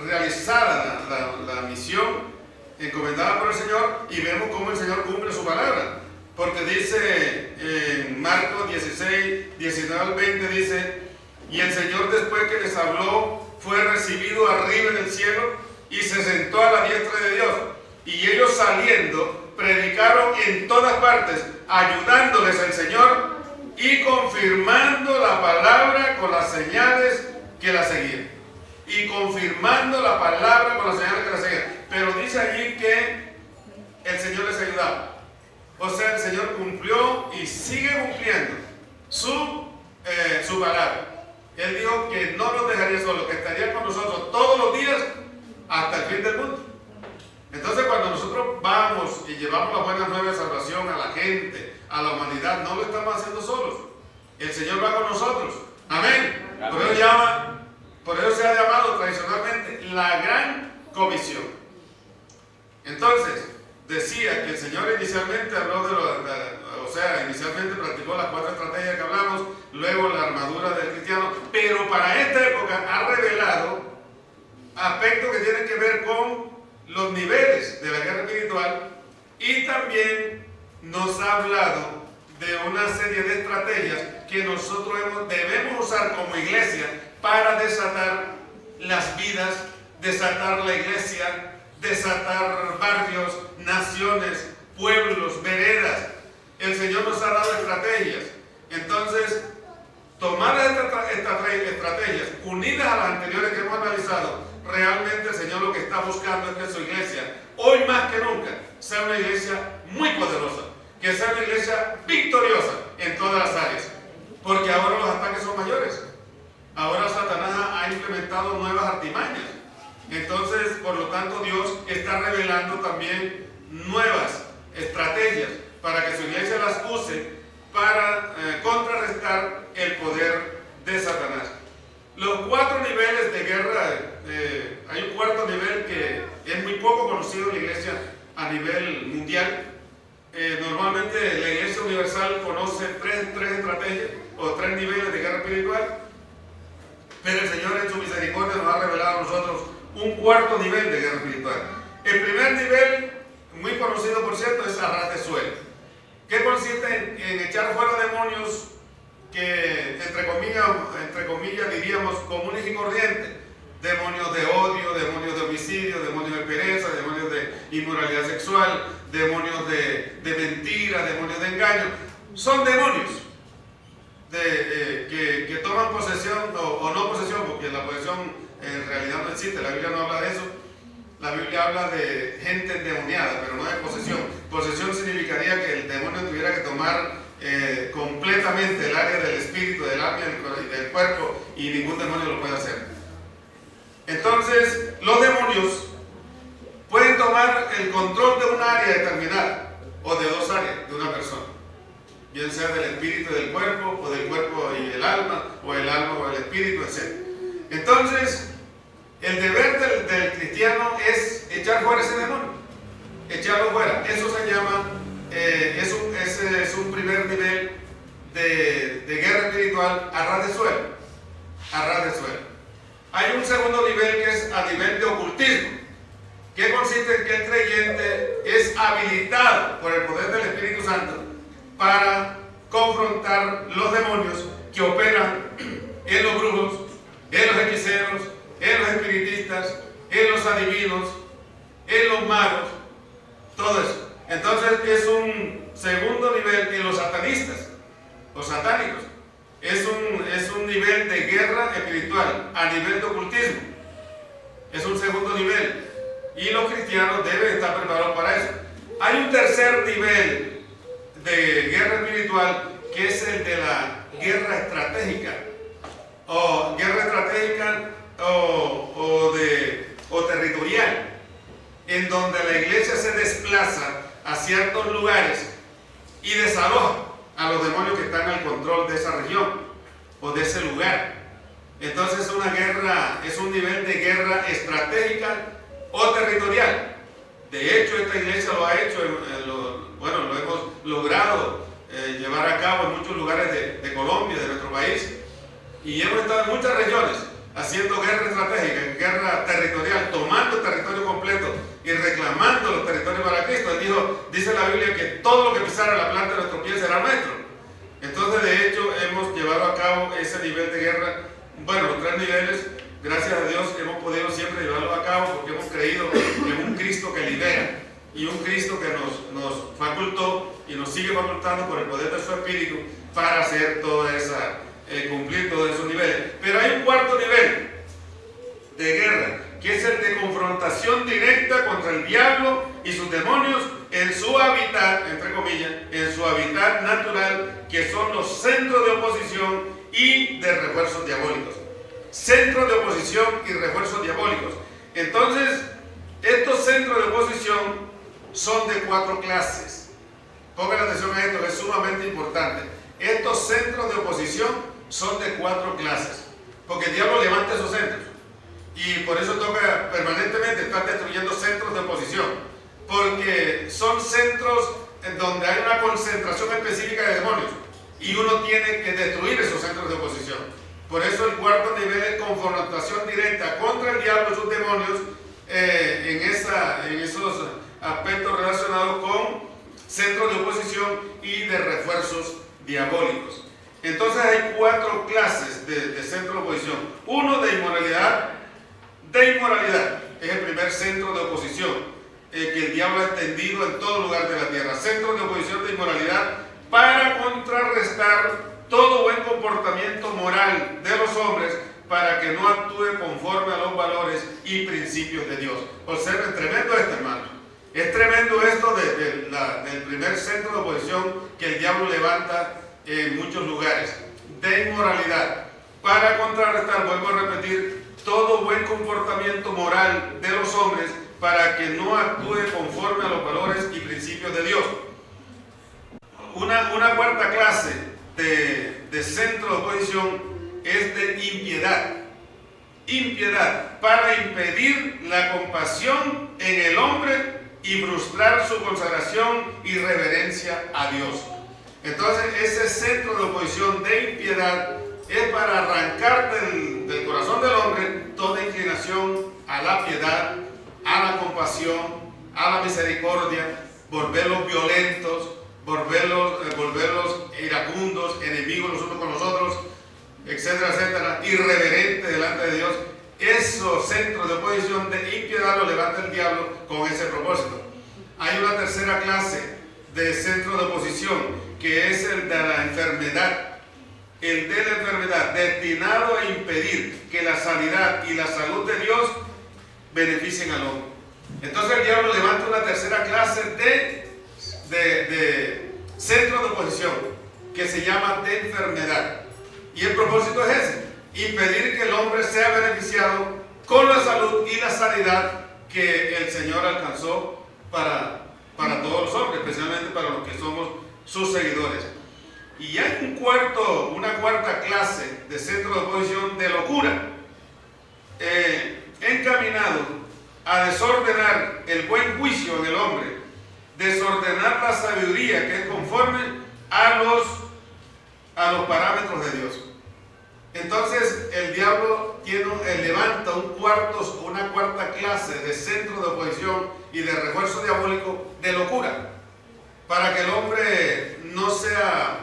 realizada la misión encomendada por el Señor, y vemos cómo el Señor cumple su palabra, porque dice en Marcos 16, 19 al 20, dice: y el Señor, después que les habló, fue recibido arriba en el cielo y se sentó a la diestra de Dios, y ellos saliendo predicaron en todas partes, ayudándoles el Señor y confirmando la palabra con las señales que la seguían. Y confirmando la palabra con las señales que la seguían. Pero dice allí que el Señor les ayudaba. O sea, el Señor cumplió y sigue cumpliendo su palabra. Él dijo que no nos dejaría solos, que estaría con nosotros todos los días hasta el fin del mundo. Entonces, cuando nosotros vamos y llevamos la buena nueva de salvación a la gente, a la humanidad, no lo estamos haciendo solos. El Señor va con nosotros. Amén. Amén. Por eso se ha llamado tradicionalmente la gran comisión. Entonces, decía que el Señor inicialmente habló inicialmente practicó las 4 estrategias que hablamos, luego la armadura del cristiano, pero para esta época ha revelado aspectos que tienen que ver con los niveles de la guerra espiritual, y también nos ha hablado de una serie de estrategias que nosotros debemos usar como iglesia para desatar las vidas, desatar la iglesia, desatar barrios, naciones, pueblos, veredas. El Señor nos ha dado estrategias. Entonces, tomar unidas a las anteriores que hemos analizado, realmente el Señor lo que está buscando es que su iglesia, hoy más que nunca, sea una iglesia muy poderosa, que sea una iglesia victoriosa en todas las áreas, porque ahora los ataques son mayores. Ahora Satanás ha implementado nuevas artimañas. Entonces, por lo tanto, Dios está revelando también nuevas estrategias para que su iglesia las use para contrarrestar el poder de Satanás. Los 4 niveles de guerra, hay un cuarto nivel que es muy poco conocido en la iglesia a nivel mundial. Normalmente la iglesia universal conoce tres estrategias o 3 niveles de guerra espiritual, pero el Señor en su misericordia nos ha revelado a nosotros un 4 nivel de guerra espiritual. El primer nivel, muy conocido por cierto, es arras de suelo, que consiste en echar fuera demonios que entre comillas diríamos comunes y corrientes, demonios de odio, demonios de homicidio, demonios de pereza, demonios de inmoralidad sexual, demonios de mentira, demonios de engaño. Son demonios que toman posesión o no posesión, porque la posesión en realidad no existe, la Biblia no habla de eso. La Biblia habla de gente endemoniada, pero no de posesión. Posesión significaría que el demonio tuviera que tomar completamente el área del espíritu, del alma y del cuerpo, y ningún demonio lo puede hacer. Entonces, los demonios pueden tomar el control de una área determinada, o de 2 áreas de una persona, bien sea del espíritu y del cuerpo, o del cuerpo y el alma o el espíritu, etc. Entonces, el deber del cristiano es echar fuera ese demonio, echarlo fuera. Eso se llama, ese es un primer nivel de guerra espiritual a ras de suelo. A ras de suelo. Hay un segundo nivel que es a nivel de ocultismo, que consiste en que el creyente es habilitado por el poder del Espíritu Santo para confrontar los demonios que operan en los brujos, en los hechiceros, en los espiritistas, en los adivinos, en los magos, todo eso. Entonces es un segundo nivel en los satanistas, los satánicos. Es un nivel de guerra espiritual a nivel de ocultismo. Es un segundo nivel. Y los cristianos deben estar preparados para eso. Hay un tercer nivel de guerra espiritual que es el de la guerra estratégica. O guerra estratégica o territorial, en donde la iglesia se desplaza a ciertos lugares y desaloja a los demonios que están al control de esa región o de ese lugar. Entonces es una guerra, es un nivel de guerra estratégica o territorial. De hecho, esta iglesia lo ha hecho, lo hemos logrado llevar a cabo en muchos lugares de Colombia, de nuestro país, y hemos estado en muchas regiones haciendo guerra estratégica, guerra territorial, tomando territorio completo y reclamando los territorios para Cristo. Él dijo, dice la Biblia, que todo lo que pisara la planta de nuestro pie será nuestro. Entonces, de hecho, hemos llevado a cabo ese nivel de guerra. Bueno, los 3 niveles, gracias a Dios, hemos podido siempre llevarlo a cabo porque hemos creído en un Cristo que libera y un Cristo que nos facultó y nos sigue facultando por el poder de su Espíritu para hacer toda esa, cumplir todos esos niveles. Pero hay un cuarto nivel de guerra, que es el de confrontación directa contra el diablo y sus demonios en su hábitat, entre comillas, en su hábitat natural, que son los centros de oposición y de refuerzos diabólicos. Centros de oposición y refuerzos diabólicos. Entonces, estos centros de oposición son de 4 clases. Pongan atención a esto, que es sumamente importante. Estos centros de oposición son de 4 clases, porque el diablo levanta esos centros. Y por eso toca permanentemente estar destruyendo centros de oposición, porque son centros en donde hay una concentración específica de demonios y uno tiene que destruir esos centros de oposición. Por eso el cuarto nivel es confrontación directa contra el diablo y sus demonios en esos aspectos relacionados con centros de oposición y de refuerzos diabólicos. Entonces hay 4 clases de centros de oposición. Uno de inmoralidad. De inmoralidad es el primer centro de oposición que el diablo ha extendido en todo lugar de la tierra. Centros de oposición de inmoralidad para contrarrestar todo buen comportamiento moral de los hombres, para que no actúe conforme a los valores y principios de Dios. Observen, tremendo esto, hermano. Es tremendo esto del primer centro de oposición que el diablo levanta en muchos lugares, de inmoralidad, para contrarrestar, vuelvo a repetir, todo buen comportamiento moral de los hombres para que no actúe conforme a los valores y principios de Dios. Una cuarta clase de centro de oposición es de impiedad. Impiedad para impedir la compasión en el hombre y frustrar su consagración y reverencia a Dios. Entonces, ese centro de oposición de impiedad es para arrancar del corazón del hombre toda inclinación a la piedad, a la compasión, a la misericordia, volverlos violentos, volverlos iracundos, enemigos los unos con los otros, etcétera, etcétera, irreverentes delante de Dios. Esos centros de oposición de impiedad los levanta el diablo con ese propósito. Hay una tercera clase de centro de oposición, que es el de la enfermedad. El de la enfermedad, destinado a impedir que la sanidad y la salud de Dios beneficien al hombre. Entonces el diablo levanta una tercera clase de centro de oposición, que se llama de enfermedad. Y el propósito es ese: impedir que el hombre sea beneficiado con la salud y la sanidad que el Señor alcanzó para todos los hombres, especialmente para los que somos sus seguidores. Y hay una cuarta clase de centro de oposición de locura, encaminado a desordenar el buen juicio en el hombre, desordenar la sabiduría que es conforme a los parámetros de Dios. Entonces el diablo levanta una cuarta clase de centro de oposición y de refuerzo diabólico de locura, para que el hombre no sea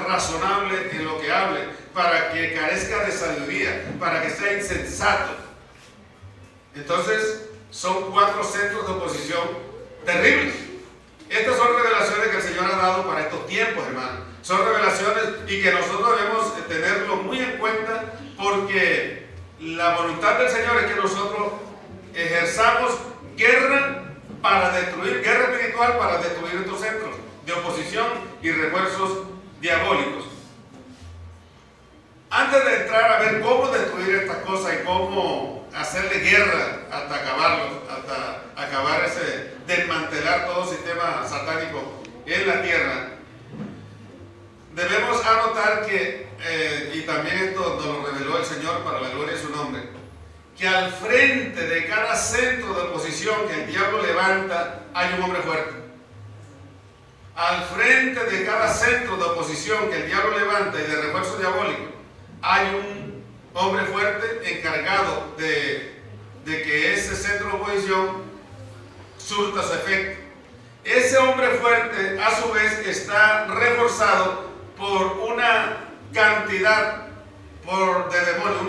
razonable en lo que hable, para que carezca de sabiduría, para que sea insensato. Entonces son 4 centros de oposición terribles. Estas son revelaciones que el Señor ha dado para estos tiempos, hermano. Son revelaciones y que nosotros debemos tenerlo muy en cuenta, porque la voluntad del Señor es que nosotros ejerzamos guerra espiritual para destruir estos centros de oposición y refuerzos diabólicos. Antes de entrar a ver cómo destruir estas cosas y cómo hacerle guerra hasta acabar desmantelar todo sistema satánico en la tierra, debemos anotar que, y también esto nos lo reveló el Señor para la gloria de su nombre, que al frente de cada centro de oposición que el diablo levanta hay un hombre fuerte. Al frente de cada centro de oposición que el diablo levanta y de refuerzo diabólico, hay un hombre fuerte encargado de que ese centro de oposición surta su efecto. Ese hombre fuerte, a su vez, está reforzado por una cantidad de demonios,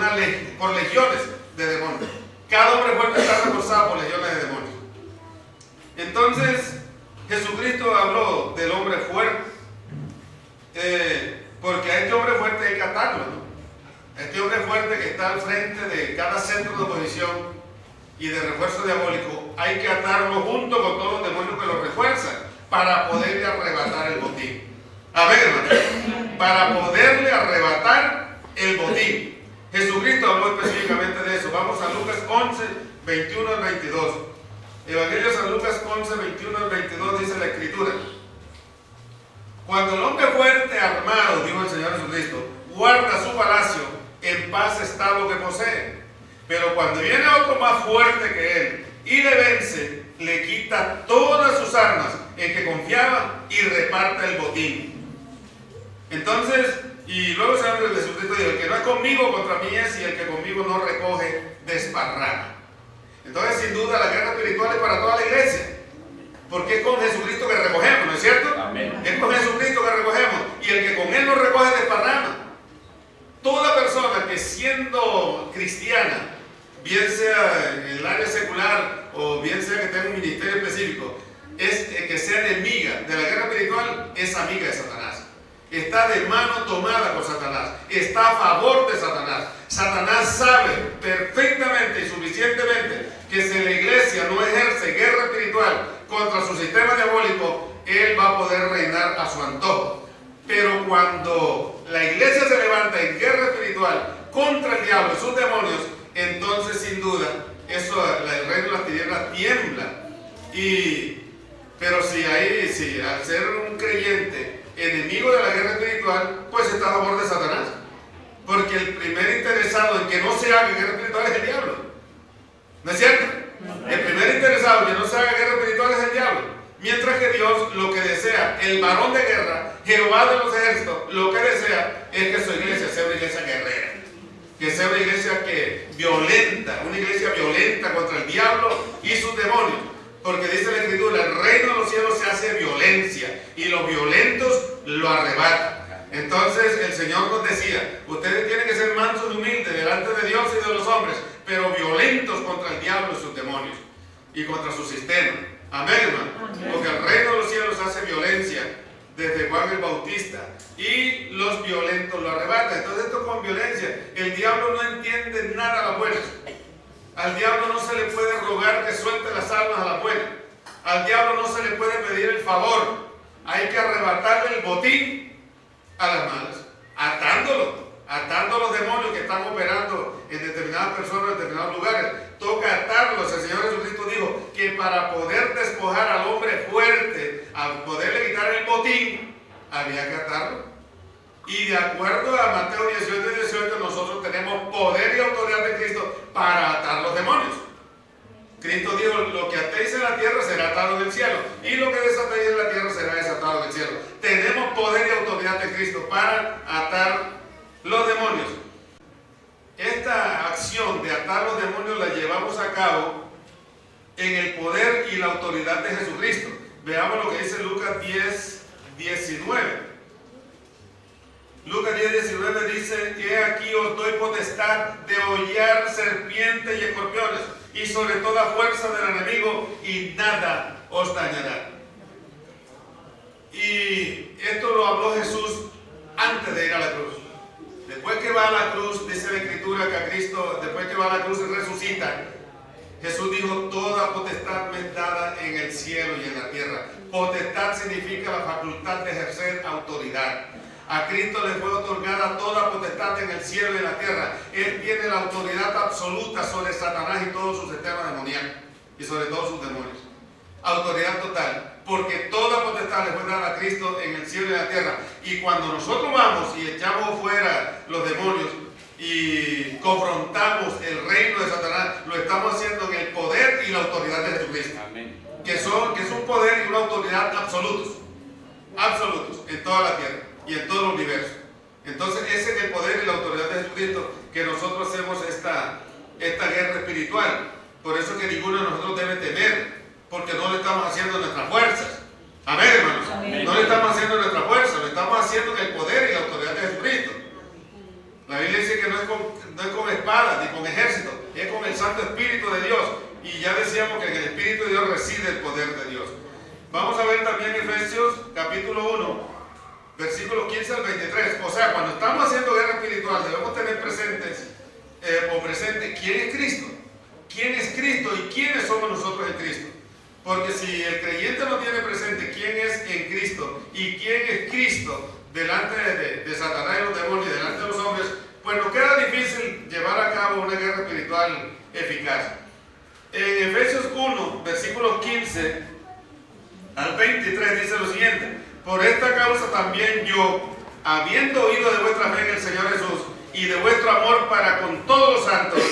por legiones de demonios. Cada hombre fuerte está reforzado por legiones de demonios. Entonces, Jesucristo habló del hombre fuerte, porque a este hombre fuerte hay que atarlo, ¿no? Este hombre fuerte que está al frente de cada centro de oposición y de refuerzo diabólico, hay que atarlo junto con todos los demonios que lo refuerzan para poderle arrebatar el botín. A ver, hermano, para poderle arrebatar el botín. Jesucristo habló específicamente de eso. Vamos a Lucas 11, 21 al 22. Evangelio de San Lucas 11, 21 al 22 dice la Escritura: cuando el hombre fuerte armado, dijo el Señor Jesucristo, guarda su palacio, en paz está lo que posee. Pero cuando viene otro más fuerte que él y le vence, le quita todas sus armas en que confiaba y reparte el botín. Entonces, y luego el Señor Jesucristo dijo: el que no es conmigo contra mí es, y el que conmigo no recoge desparrama. Entonces, sin duda, la guerra espiritual es para toda la iglesia, porque es con Jesucristo que recogemos, ¿no es cierto? Amén. Es con Jesucristo que recogemos, y el que con Él no recoge desparrama. Toda persona que, siendo cristiana, bien sea en el área secular o bien sea que tenga un ministerio específico, que sea enemiga de la guerra espiritual, es amiga de Satanás. está de mano tomada con Satanás, está a favor de Satanás. Satanás sabe perfectamente y suficientemente que si la iglesia no ejerce guerra espiritual contra su sistema diabólico, él va a poder reinar a su antojo. Pero cuando la iglesia se levanta en guerra espiritual contra el diablo y sus demonios, entonces sin duda el reino de las tinieblas tiembla. Pero si al ser un creyente enemigo de la guerra espiritual, pues está a favor de Satanás. Porque el primer interesado en que no se haga guerra espiritual es el diablo. ¿No es cierto? El primer interesado en que no se haga guerra espiritual es el diablo. Mientras que Dios lo que desea, el varón de guerra, Jehová de los ejércitos, lo que desea es que su iglesia sea una iglesia guerrera. Que sea una iglesia una iglesia violenta contra el diablo y sus demonios. Porque dice la Escritura, el reino de los cielos se hace violencia y los violentos lo arrebatan. Entonces el Señor nos decía, ustedes tienen que ser mansos y humildes delante de Dios y de los hombres, pero violentos contra el diablo y sus demonios y contra su sistema. Amén, hermano. Porque el reino de los cielos hace violencia desde Juan el Bautista y los violentos lo arrebatan. Entonces esto con violencia, el diablo no entiende nada a la buena. Al diablo no se le puede rogar que suelte las almas a la buena. Al diablo no se le puede pedir el favor. Hay que arrebatarle el botín a las malas, atando los demonios que están operando en determinadas personas, en determinados lugares. Toca atarlos. El Señor Jesucristo dijo que para poder despojar al hombre fuerte, al poderle quitar el botín, había que atarlo. Y de acuerdo a Mateo 18 y 18, nosotros tenemos poder y autoridad de Cristo para atar los demonios. Cristo dijo, lo que atéis en la tierra será atado en el cielo, y lo que desatéis en la tierra será desatado en el cielo. Tenemos poder y autoridad de Cristo para atar los demonios. Esta acción de atar los demonios la llevamos a cabo en el poder y la autoridad de Jesucristo. Veamos lo que dice Lucas 10, 19. Lucas 10, 19 dice que aquí os doy potestad de hollar serpientes y escorpiones y sobre toda fuerza del enemigo, y nada os dañará. Y esto lo habló Jesús antes de ir a la cruz. Después que va a la cruz, dice la Escritura que a Cristo, después que va a la cruz y resucita, Jesús dijo, toda potestad me es dada en el cielo y en la tierra. Potestad significa la facultad de ejercer autoridad. A Cristo le fue otorgada toda potestad en el cielo y en la tierra. Él tiene la autoridad absoluta sobre Satanás y todo su sistema demoníaco y sobre todos sus demonios. Autoridad total, porque toda potestad le fue dada a Cristo en el cielo y en la tierra. Y cuando nosotros vamos y echamos fuera los demonios y confrontamos el reino de Satanás, lo estamos haciendo en el poder y la autoridad de Jesucristo. Amén. Que es un poder y una autoridad absolutos en toda la tierra y en todo el universo. Entonces ese es el poder y la autoridad de Jesucristo que nosotros hacemos esta guerra espiritual. Por eso que ninguno de nosotros debe temer, porque no lo estamos haciendo en nuestras fuerzas. Amén, hermanos. Amén. No lo estamos haciendo en nuestra fuerza, lo estamos haciendo en el poder y la autoridad de Jesucristo. La Biblia dice que no es con espada ni con ejército, es con el Santo Espíritu de Dios. Y ya decíamos que en el Espíritu de Dios reside el poder de Dios. Vamos a ver también Efesios capítulo 1, versículos 15 al 23. O sea, cuando estamos haciendo guerra espiritual, debemos tener presente quién es Cristo. ¿Quién es Cristo y quiénes somos nosotros en Cristo? Porque si el creyente no tiene presente quién es en Cristo y quién es Cristo delante de Satanás y los demonios y delante de los hombres, pues nos queda difícil llevar a cabo una guerra espiritual eficaz. En Efesios 1, versículos 15 al 23 dice lo siguiente: por esta causa también yo, habiendo oído de vuestra fe en el Señor Jesús y de vuestro amor para con todos los santos,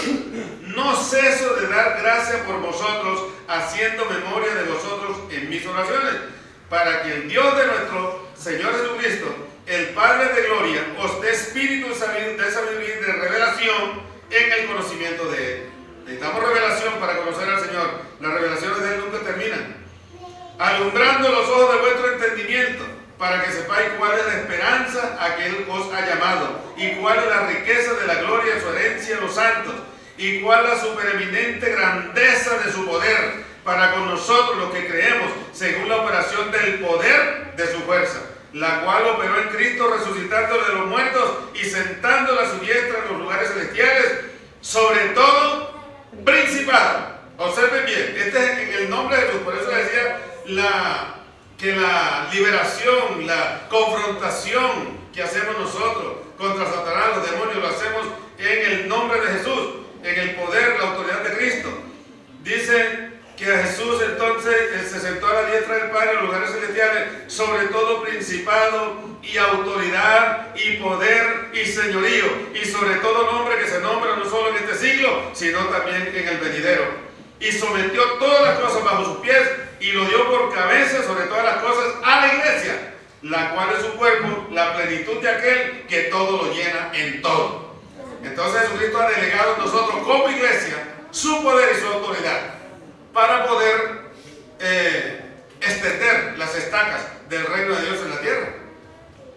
no ceso de dar gracias por vosotros, haciendo memoria de vosotros en mis oraciones, para que el Dios de nuestro Señor Jesucristo, el Padre de gloria, os dé espíritu de sabiduría y de revelación en el conocimiento de Él. Necesitamos revelación para conocer al Señor. Las revelaciones de Él nunca terminan. Alumbrando los ojos de vuestro entendimiento, para que sepáis cuál es la esperanza a que Él os ha llamado, y cuál es la riqueza de la gloria de su herencia en los santos, y cuál la supereminente grandeza de su poder para con nosotros los que creemos, según la operación del poder de su fuerza. la cual operó en Cristo resucitándolo de los muertos y sentándolo a su diestra en los lugares celestiales, sobre todo principado. Observen bien, este es en el nombre de Jesús. Por eso le decía que la liberación, la confrontación que hacemos nosotros contra Satanás, los demonios, lo hacemos en el nombre de Jesús, en el poder, la autoridad de Cristo. Dice que a Jesús entonces se sentó a la diestra del Padre en los lugares celestiales, sobre todo principado y autoridad y poder y señorío, y sobre todo nombre que se nombra no solo en este siglo, sino también en el venidero. Y sometió todas las cosas bajo sus pies y lo dio por cabeza sobre todas las cosas a la iglesia, la cual es su cuerpo, la plenitud de aquel que todo lo llena en todo. Entonces Jesucristo ha delegado a nosotros como iglesia su poder y su autoridad para poder extender las estacas del reino de Dios en la tierra,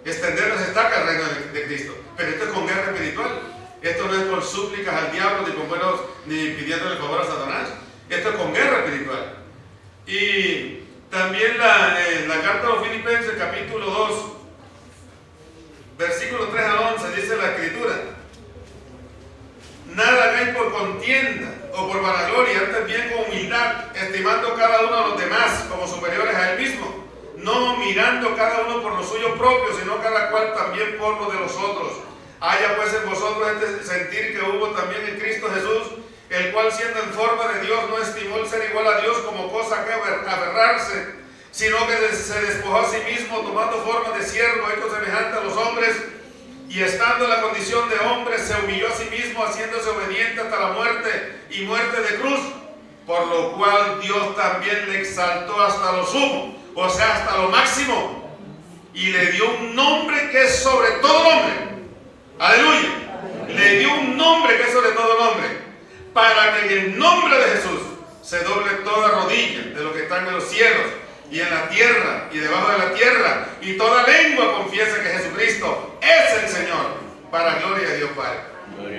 extender las estacas del reino de Cristo. Pero esto es con guerra espiritual. Esto no es con súplicas al diablo, ni con buenos, ni pidiéndole favor a Satanás. Esto es con guerra espiritual. Y también la carta a los Filipenses, capítulo 2, versículos 3 al 11, dice la Escritura: nada hagáis por contienda o por vanagloria, antes bien con humildad, estimando cada uno a los demás como superiores a él mismo, no mirando cada uno por lo suyo propio, sino cada cual también por lo de los otros. Haya pues en vosotros este sentir que hubo también en Cristo Jesús, el cual siendo en forma de Dios no estimó el ser igual a Dios como cosa que aferrarse, sino que se despojó a sí mismo, tomando forma de siervo, hecho semejante a los hombres, y estando en la condición de hombre, se humilló a sí mismo, haciéndose obediente hasta la muerte y muerte de cruz, por lo cual Dios también le exaltó hasta lo sumo, o sea, hasta lo máximo, y le dio un nombre que es sobre todo nombre. Aleluya. Le dio un nombre que es sobre todo nombre, para que en el nombre de Jesús se doble toda rodilla de los que están en los cielos y en la tierra y debajo de la tierra, y toda lengua confiese que Jesucristo es el Señor, para gloria de Dios Padre.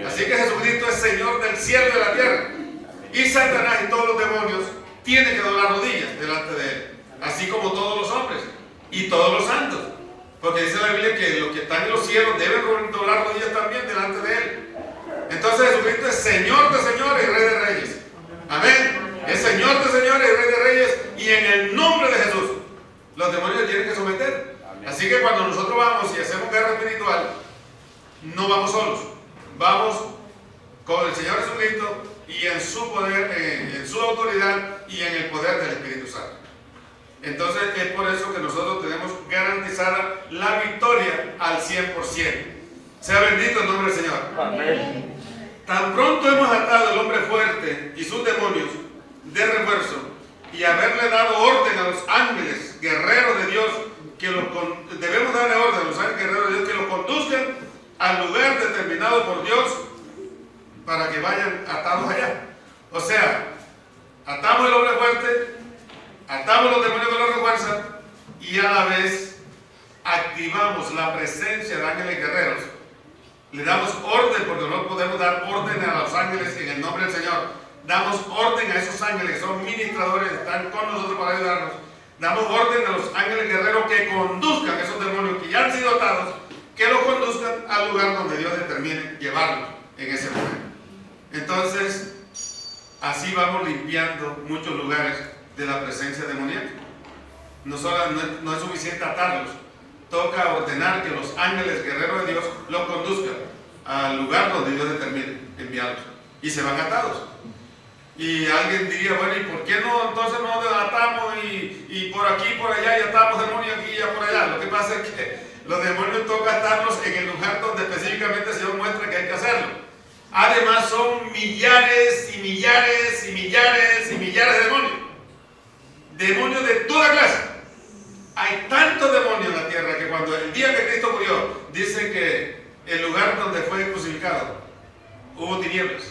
Así que Jesucristo es Señor del cielo y de la tierra, y Satanás y todos los demonios tienen que doblar rodillas delante de él, así como todos los hombres y todos los santos, porque dice la Biblia que los que están en los cielos deben doblar rodillas también delante de él. Entonces Jesucristo es Señor de señores y Rey de reyes. Amén. Es Señor de señores y Rey de reyes, y en el nombre de Jesús los demonios tienen que someter. Así que cuando nosotros vamos y hacemos guerra espiritual, no vamos solos, vamos con el Señor Jesucristo y en su poder, en su autoridad y en el poder del Espíritu Santo. Entonces es por eso que nosotros tenemos garantizada la victoria al 100%. Sea bendito el nombre del Señor. Amén. Tan pronto hemos atado al hombre fuerte y sus demonios de refuerzo, y haberle dado orden a los ángeles guerreros de Dios, debemos darle orden a los ángeles guerreros de Dios que los conduzcan al lugar determinado por Dios para que vayan atados allá. O sea, atamos el hombre fuerte, atamos los demonios que lo refuerzan, y a la vez activamos la presencia de ángeles guerreros. Le damos orden, porque no podemos dar orden a los ángeles en el nombre del Señor. Damos orden a esos ángeles que son ministradores, están con nosotros para ayudarnos. Damos orden a los ángeles guerreros que conduzcan a esos demonios que ya han sido atados, que los conduzcan al lugar donde Dios determine llevarlos en ese momento. Entonces, así vamos limpiando muchos lugares de la presencia demoníaca. No es suficiente atarlos, toca ordenar que los ángeles guerreros de Dios los conduzcan al lugar donde Dios determine enviarlos, y se van atados. Y alguien diría, bueno, ¿y por qué no entonces no atamos y por aquí y por allá, y atamos demonios aquí y por allá? Lo que pasa es que los demonios toca atarlos en el lugar donde específicamente el Señor muestra que hay que hacerlo. Además son millares y millares y millares y millares de demonios. Demonios de toda clase. Hay tantos demonios en la tierra que cuando el día que Cristo murió, dice que el lugar donde fue crucificado hubo tinieblas.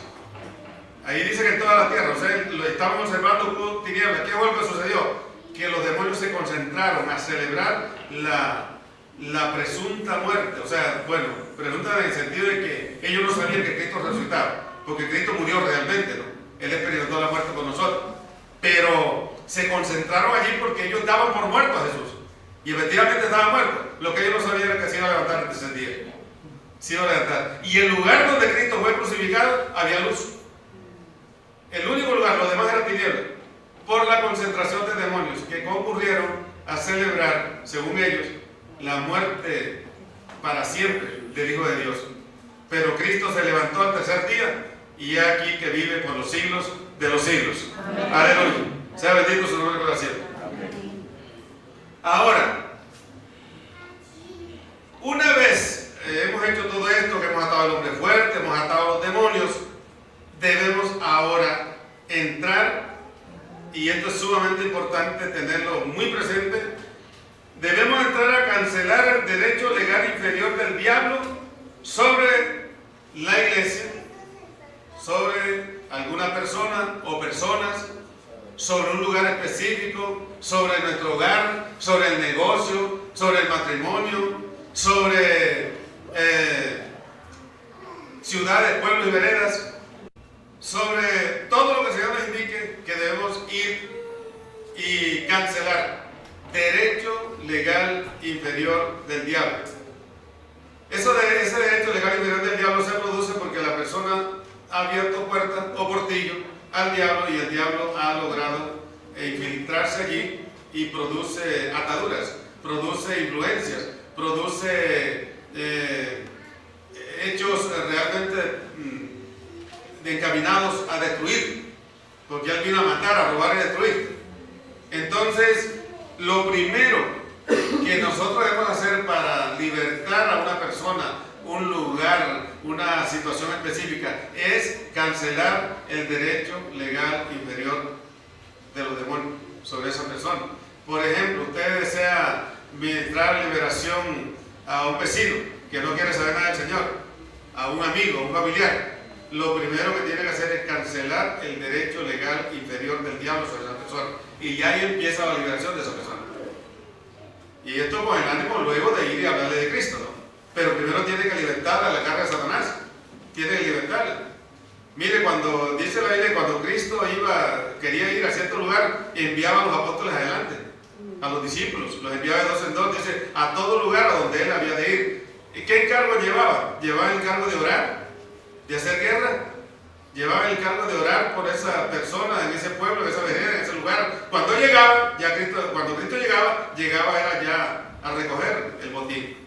Ahí dice que en toda la tierra, o sea, lo estaban observando con tinieblas. ¿Qué fue lo que sucedió? Que los demonios se concentraron a celebrar la presunta muerte. O sea, bueno, presunta en el sentido de que ellos no sabían que Cristo resucitaba, porque Cristo murió realmente, ¿no? Él experimentó la muerte con nosotros. Pero se concentraron allí porque ellos daban por muerto a Jesús. Y efectivamente estaba muerto. Lo que ellos no sabían era que se iba a levantar el tercer día. Se iba a levantar. Y el lugar donde Cristo fue crucificado había luz. El único lugar, los demás eran tinieblas. Por la concentración de demonios que concurrieron a celebrar, según ellos, la muerte para siempre del Hijo de Dios. Pero Cristo se levantó al tercer día y es aquí que vive por los siglos de los siglos. Amén. Aleluya. Sea bendito su nombre para siempre. Ahora, una vez hemos hecho todo esto, que hemos atado al hombre fuerte, hemos atado a los demonios, debemos ahora entrar, y esto es sumamente importante tenerlo muy presente, debemos entrar a cancelar el derecho legal inferior del diablo sobre la iglesia, sobre alguna persona o personas, sobre un lugar específico, sobre nuestro hogar, sobre el negocio, sobre el matrimonio, sobre ciudades, pueblos y veredas, sobre todo lo que el Señor nos indique que debemos ir y cancelar. Derecho legal inferior del diablo. Ese derecho legal inferior del diablo se produce porque la persona ha abierto puertas o portillo al diablo y el diablo ha logrado infiltrarse allí y produce ataduras, produce influencias, produce hechos realmente encaminados a destruir, porque él vino a matar, a robar y a destruir. Entonces, lo primero que nosotros debemos hacer para libertar a una persona, un lugar, una situación específica, es cancelar el derecho legal inferior de los demonios sobre esa persona. Por ejemplo, usted desea ministrar liberación a un vecino que no quiere saber nada del Señor, a un amigo, a un familiar. Lo primero que tiene que hacer es cancelar el derecho legal inferior del diablo sobre esa persona. Y ya ahí empieza la liberación de esa persona. Y esto con el ánimo luego de ir y hablarle de Cristo, ¿no? Pero primero tiene que libertarla de la carga de Satanás. Tiene que libertarla. Mire, cuando dice la Biblia, cuando Cristo quería ir a cierto lugar, enviaba a los apóstoles adelante, a los discípulos, los enviaba de dos en dos, dice, a todo lugar a donde él había de ir. ¿Y qué encargo llevaba? Llevaba el encargo de orar, de hacer guerra. Llevaba el encargo de orar por esa persona, en ese pueblo, en esa vereda, en ese lugar. Cuando llegaba, cuando Cristo llegaba era ya a recoger el botín.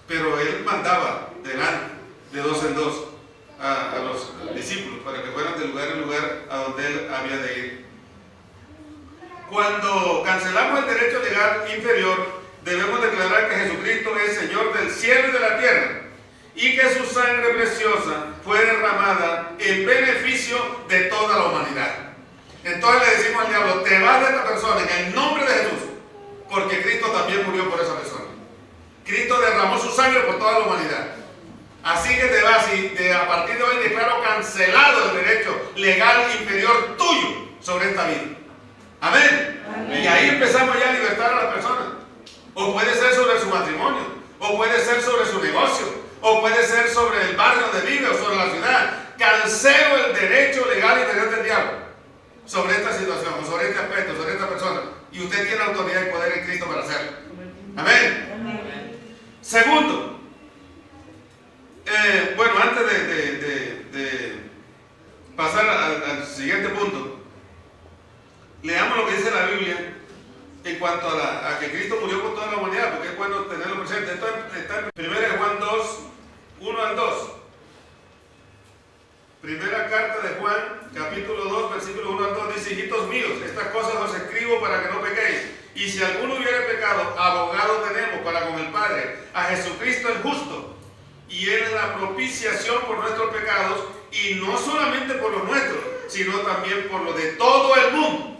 Pero él mandaba delante, de dos en dos, a los discípulos, para que fueran de lugar en lugar a donde él había de ir. Cuando cancelamos el derecho legal inferior, debemos declarar que Jesucristo es Señor del cielo y de la tierra, y que su sangre preciosa fue derramada en beneficio de toda la humanidad. Entonces le decimos al diablo, te vas de esta persona en el nombre de Jesús, porque Cristo también murió por esa persona. Cristo derramó su sangre por toda la humanidad. Así que te vas y a partir de hoy declaro cancelado el derecho legal inferior tuyo sobre esta vida. Amén. Amén. Y ahí empezamos ya a libertar a las personas. O puede ser sobre su matrimonio, o puede ser sobre su negocio, o puede ser sobre el barrio donde vive o sobre la ciudad. Cancelo el derecho legal inferior del diablo sobre esta situación, o sobre este aspecto, sobre esta persona. Y usted tiene autoridad y poder en Cristo para hacerlo. Amén. Amén. Segundo, bueno, antes de pasar al siguiente punto, leamos lo que dice la Biblia en cuanto a que Cristo murió por toda la humanidad, porque es bueno tenerlo presente. Esto está en 1 Juan 2, 1 al 2. Primera carta de Juan, capítulo 2, versículo 1 al 2, dice: hijitos míos, estas cosas os escribo para que no pequéis. Y si alguno hubiere pecado, abogado tenemos para con el Padre, a Jesucristo el justo. Y Él es la propiciación por nuestros pecados, y no solamente por los nuestros, sino también por los de todo el mundo.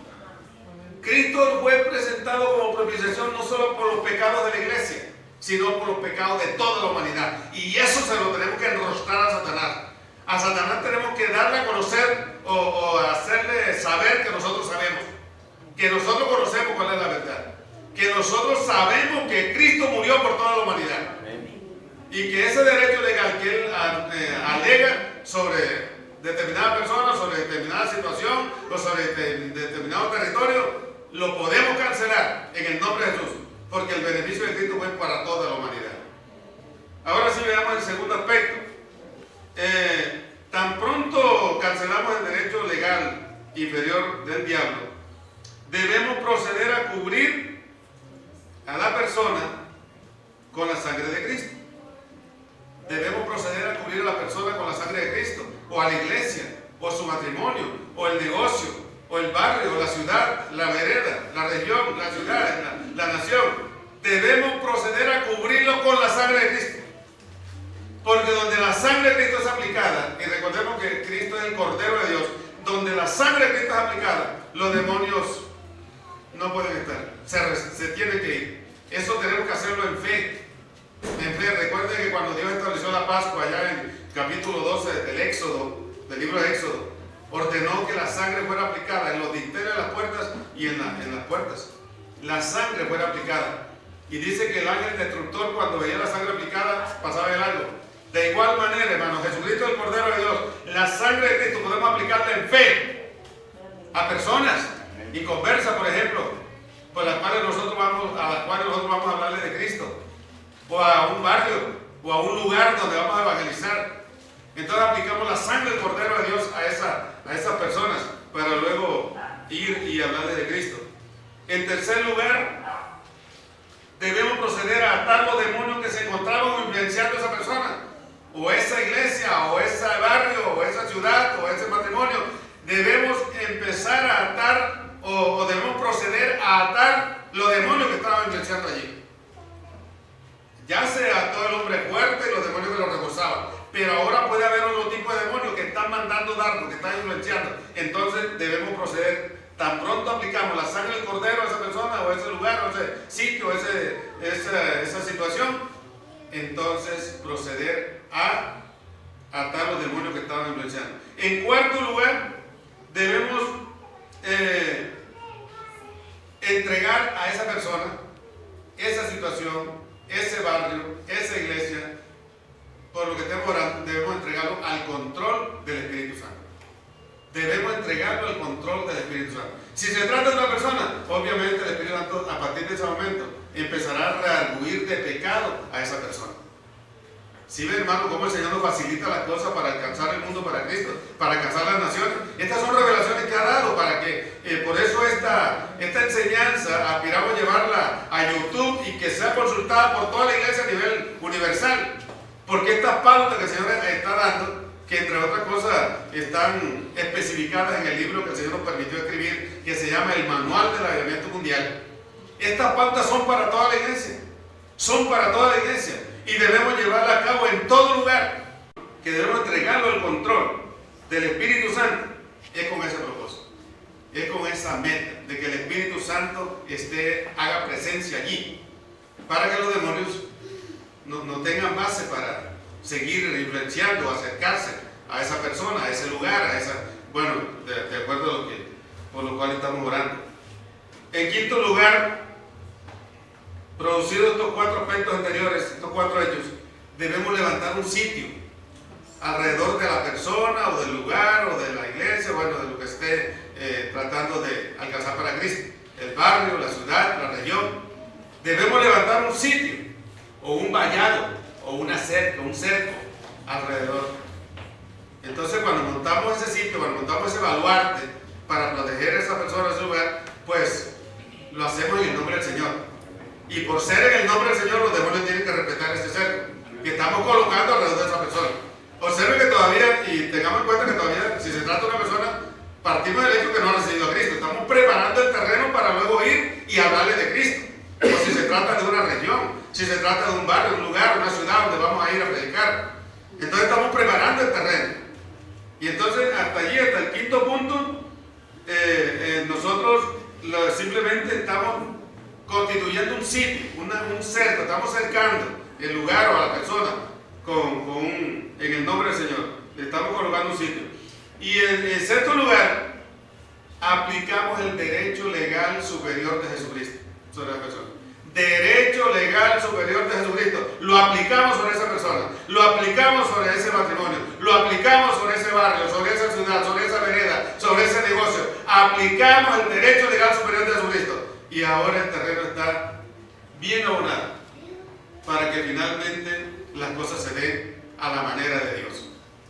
Cristo fue presentado como propiciación no solo por los pecados de la iglesia, sino por los pecados de toda la humanidad. Y eso se lo tenemos que enrostrar a Satanás. A Satanás tenemos que darle a conocer o hacerle saber que nosotros sabemos, que nosotros conocemos cuál es la verdad, que nosotros sabemos que Cristo murió por toda la humanidad. Y que ese derecho legal que él alega sobre determinada persona, sobre determinada situación o sobre determinado territorio, lo podemos cancelar en el nombre de Jesús. porque el beneficio de Cristo fue para toda la humanidad. Ahora sí veamos el segundo aspecto. Tan pronto cancelamos el derecho legal inferior del diablo, debemos proceder a cubrir a la persona con la sangre de Cristo. Debemos proceder a cubrir a la persona con la sangre de Cristo, o a la iglesia, o su matrimonio, o el negocio, o el barrio, o la ciudad, la vereda, la región, la ciudad, la nación. Debemos proceder a cubrirlo con la sangre de Cristo. Porque donde la sangre de Cristo es aplicada, y recordemos que Cristo es el Cordero de Dios, donde la sangre de Cristo es aplicada, los demonios no pueden estar, se tienen que ir. Eso tenemos que hacerlo en fe. En fe. Recuerden que cuando Dios estableció la Pascua, allá en capítulo 12 del Éxodo, del libro de Éxodo, ordenó que la sangre fuera aplicada en los dinteles de las puertas y en las puertas. La sangre fuera aplicada. Y dice que el ángel destructor, cuando veía la sangre aplicada, pasaba de largo. De igual manera, hermano, Jesucristo es el Cordero de Dios. La sangre de Cristo podemos aplicarla en fe a personas inconversas, por ejemplo, a las cuales nosotros vamos a hablarle de Cristo, o a un barrio, o a un lugar donde vamos a evangelizar. Entonces aplicamos la sangre del Cordero de Dios a esas personas para luego ir y hablarles de Cristo. En tercer lugar, debemos proceder a atar los demonios que se encontraban influenciando a esa persona, o esa iglesia, o ese barrio, o esa ciudad, o ese matrimonio. Debemos empezar a atar, o debemos proceder a atar los demonios que estaban influenciando allí. Ya se ató el hombre fuerte y los demonios que lo regozaban, pero ahora puede haber otro tipo de demonios que están mandando dardos, que están influenciando. Entonces debemos proceder. Tan pronto aplicamos la sangre del Cordero a esa persona, o a ese lugar, o ese sitio, esa situación, entonces proceder a atar los demonios que estaban influenciando. En cuarto lugar, debemos entregar a esa persona, esa situación, ese barrio, esa iglesia, por lo que estemos orando, debemos entregarlo al control del Espíritu Santo. Debemos entregarlo al control del Espíritu Santo. Si se trata de una persona, obviamente el Espíritu Santo a partir de ese momento empezará a redarguir de pecado a esa persona. ¿Sí ven, hermano, cómo el Señor nos facilita las cosas para alcanzar el mundo para Cristo, para alcanzar las naciones? Estas son revelaciones que ha dado para que, por eso esta enseñanza aspiramos llevarla a YouTube y que sea consultada por toda la iglesia a nivel universal. Porque estas pautas que el Señor está dando, que entre otras cosas están especificadas en el libro que el Señor nos permitió escribir, que se llama el Manual del Avivamiento Mundial. Estas pautas son para toda la iglesia, son para toda la iglesia, y debemos llevarla a cabo en todo lugar, que debemos entregarlo al control del Espíritu Santo. Es con ese propósito, es con esa meta, de que el Espíritu Santo haga presencia allí, para que los demonios no tengan base para seguir influenciando, acercarse a esa persona, a ese lugar, de acuerdo a por lo cual estamos orando. En quinto lugar, producidos estos cuatro aspectos anteriores, estos cuatro hechos, debemos levantar un sitio alrededor de la persona, o del lugar, o de la iglesia, de lo que esté tratando de alcanzar para Cristo. El barrio, la ciudad, la región. Debemos levantar un sitio, o un vallado, o una cerca, un cerco alrededor. Entonces, cuando montamos ese sitio, cuando montamos ese baluarte para proteger a esa persona, a ese lugar, pues lo hacemos en el nombre del Señor. Y por ser en el nombre del Señor, los demonios tienen que respetar este cerco que estamos colocando alrededor de esa persona. Observen que todavía, y tengamos en cuenta que todavía, si se trata de una persona, partimos del hecho que no ha recibido a Cristo. Estamos preparando el terreno para luego ir y hablarle de Cristo. O si se trata de una región, si se trata de un barrio, un lugar, una ciudad donde vamos a ir a predicar. Entonces estamos preparando el terreno. Y entonces hasta allí, hasta el quinto punto, nosotros simplemente estamos constituyendo un sitio, un cerco, estamos cercando el lugar o a la persona en el nombre del Señor. Le estamos colocando un sitio. Y en sexto lugar, aplicamos el derecho legal superior de Jesucristo sobre la persona. Derecho legal superior de Jesucristo. Lo aplicamos sobre esa persona, lo aplicamos sobre ese matrimonio, lo aplicamos sobre ese barrio, sobre esa ciudad, sobre esa vereda, sobre ese negocio. Aplicamos el derecho legal superior de Jesucristo. Y ahora el terreno está bien abonada, para que finalmente las cosas se den a la manera de Dios.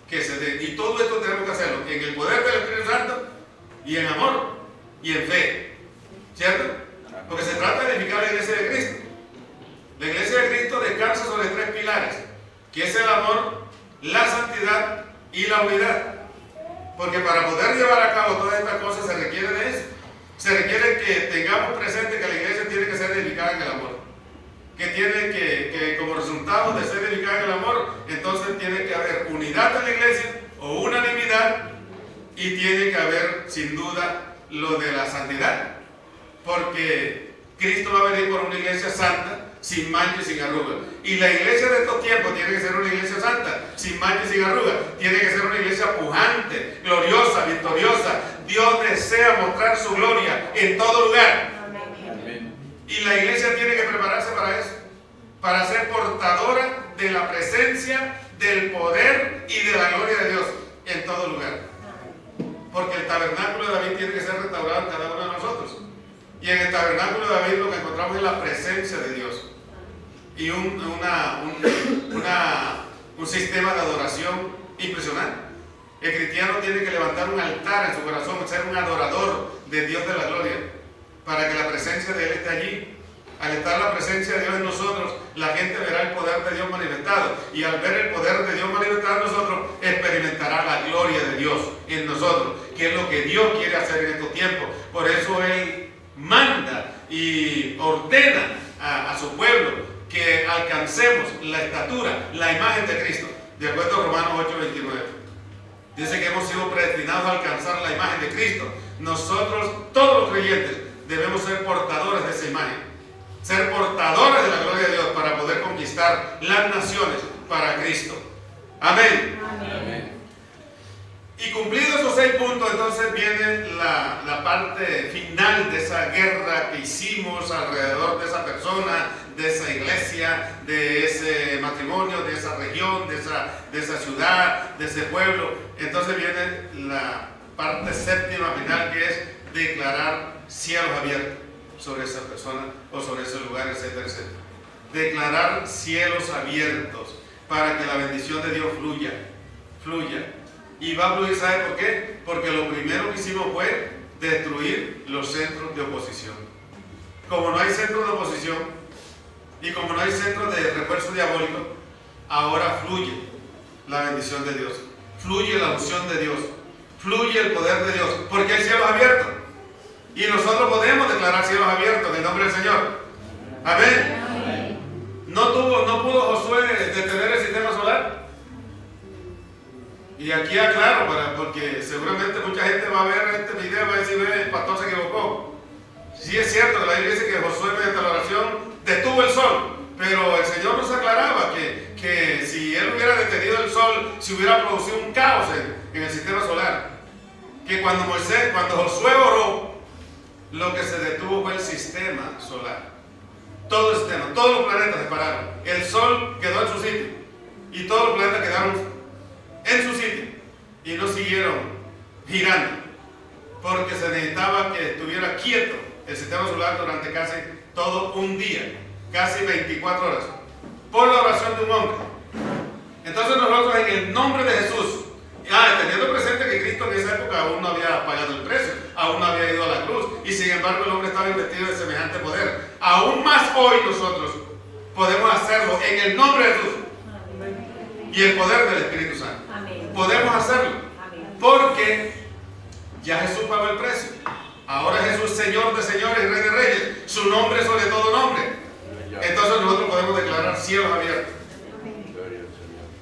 Que se den. Y todo esto tenemos que hacerlo en el poder del Espíritu Santo y en amor y en fe. ¿Cierto? Porque se trata de edificar la iglesia de Cristo. La iglesia de Cristo descansa sobre 3 pilares, que es el amor, la santidad y la unidad. Porque para poder llevar a cabo todas estas cosas se requiere de eso. Se requiere que tengamos presente que la iglesia tiene que ser edificada en el amor. Que tiene que como resultado de ser edificada en el amor, entonces tiene que haber unidad en la iglesia o unanimidad, y tiene que haber sin duda lo de la santidad. Porque Cristo va a venir por una iglesia santa, sin mancha y sin arruga. Y la iglesia de estos tiempos tiene que ser una iglesia santa, sin mancha y sin arruga. Tiene que ser una iglesia pujante, gloriosa, victoriosa. Dios desea mostrar su gloria en todo lugar. Amén. Y la iglesia tiene que prepararse para eso, para ser portadora de la presencia, del poder y de la gloria de Dios en todo lugar. Porque el tabernáculo de David tiene que ser restaurado en cada uno de nosotros. Y en el tabernáculo de David lo que encontramos es la presencia de Dios. Y un sistema de adoración impresionante. El cristiano tiene que levantar un altar en su corazón, ser un adorador de Dios de la gloria, para que la presencia de Él esté allí. Al estar la presencia de Dios en nosotros, la gente verá el poder de Dios manifestado. Y al ver el poder de Dios manifestado en nosotros, experimentará la gloria de Dios en nosotros, que es lo que Dios quiere hacer en estos tiempos. Por eso Él manda y ordena a su pueblo que alcancemos la estatura, la imagen de Cristo, de acuerdo a Romanos 8:29. Dice que hemos sido predestinados a alcanzar la imagen de Cristo. Nosotros, todos los creyentes, debemos ser portadores de esa imagen, ser portadores de la gloria de Dios para poder conquistar las naciones para Cristo. Amén. Amén. Y cumplidos esos 6 puntos, entonces viene la parte final de esa guerra que hicimos alrededor de esa persona, de esa iglesia, de ese matrimonio, de esa región, de esa ciudad, de ese pueblo. Entonces viene la parte séptima final, que es declarar cielos abiertos sobre esa persona o sobre ese lugar, etcétera, etcétera. Declarar cielos abiertos para que la bendición de Dios fluya. Y va a fluir, ¿sabe por qué? Porque lo primero que hicimos fue destruir los centros de oposición. Como no hay centros de oposición y como no hay centros de refuerzo diabólico, ahora fluye la bendición de Dios, fluye la unción de Dios, fluye el poder de Dios, porque hay cielos abiertos. Y nosotros podemos declarar cielos abiertos en el nombre del Señor. Amén. Amén. ¿No pudo Josué detener el sistema solar? Y aquí aclaro, porque seguramente mucha gente va a ver este video y va a decir, el pastor se equivocó. Sí es cierto que la Biblia dice que Josué, mediante la oración, detuvo el sol, pero el Señor nos aclaraba que si él hubiera detenido el sol, se hubiera producido un caos en el sistema solar. Que cuando Josué oró, lo que se detuvo fue el sistema solar. Todo el sistema, todos los planetas se pararon. El sol quedó en su sitio y todos los planetas quedaron en su sitio y no siguieron girando, porque se necesitaba que estuviera quieto el sistema solar durante casi todo un día, casi 24 horas, por la oración de un hombre. Entonces nosotros, en el nombre de Jesús, teniendo presente que Cristo en esa época aún no había pagado el precio, aún no había ido a la cruz, y sin embargo el hombre estaba investido de semejante poder, aún más hoy nosotros podemos hacerlo en el nombre de Jesús y el poder del Espíritu Santo. Amén. Podemos hacerlo. Amén. Porque ya Jesús pagó el precio. Ahora Jesús, Señor de señores y Rey de reyes, su nombre sobre todo nombre. Entonces nosotros podemos declarar cielos abiertos.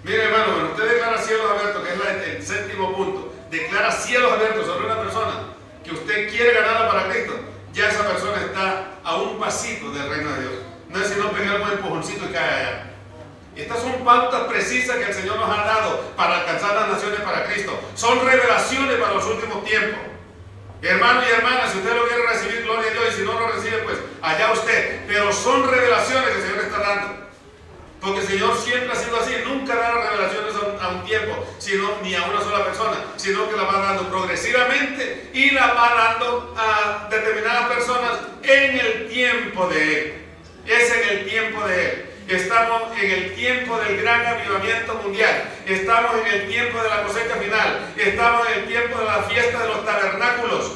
Mire, hermano, cuando usted declara cielos abiertos, que es el séptimo punto, declara cielos abiertos sobre una persona que usted quiere ganarla para Cristo, ya esa persona está a un pasito del reino de Dios. No es sino pegar un empujoncito y cae allá. Estas son pautas precisas que el Señor nos ha dado para alcanzar las naciones para Cristo. Son revelaciones para los últimos tiempos. Hermano y hermana, si usted lo quiere recibir, gloria a Dios, y si no lo recibe, pues allá usted. Pero son revelaciones que el Señor está dando. Porque el Señor siempre ha sido así, nunca da revelaciones a un tiempo, ni a una sola persona, sino que la va dando progresivamente y la va dando a determinadas personas en el tiempo de Él. es en el tiempo de Él. Estamos en el tiempo del gran avivamiento mundial. Estamos en el tiempo de la cosecha final. Estamos en el tiempo de la fiesta de los tabernáculos.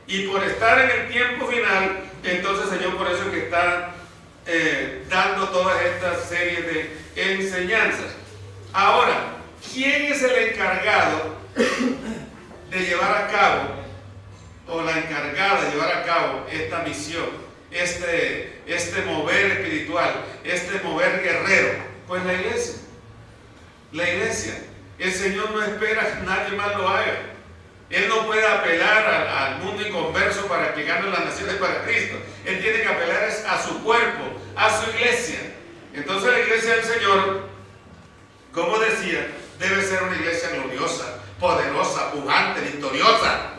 Y por estar en el tiempo final, entonces el Señor por eso es que está dando todas estas series de enseñanzas. Ahora, ¿quién es el encargado de llevar a cabo, o la encargada de llevar a cabo esta misión? Este mover espiritual, este mover guerrero, pues la iglesia. La iglesia. El Señor no espera que nadie más lo haga. Él no puede apelar al mundo inconverso para que gane las naciones para Cristo. Él tiene que apelar a su cuerpo, a su iglesia. Entonces la iglesia del Señor, como decía, debe ser una iglesia gloriosa, poderosa, pujante, victoriosa.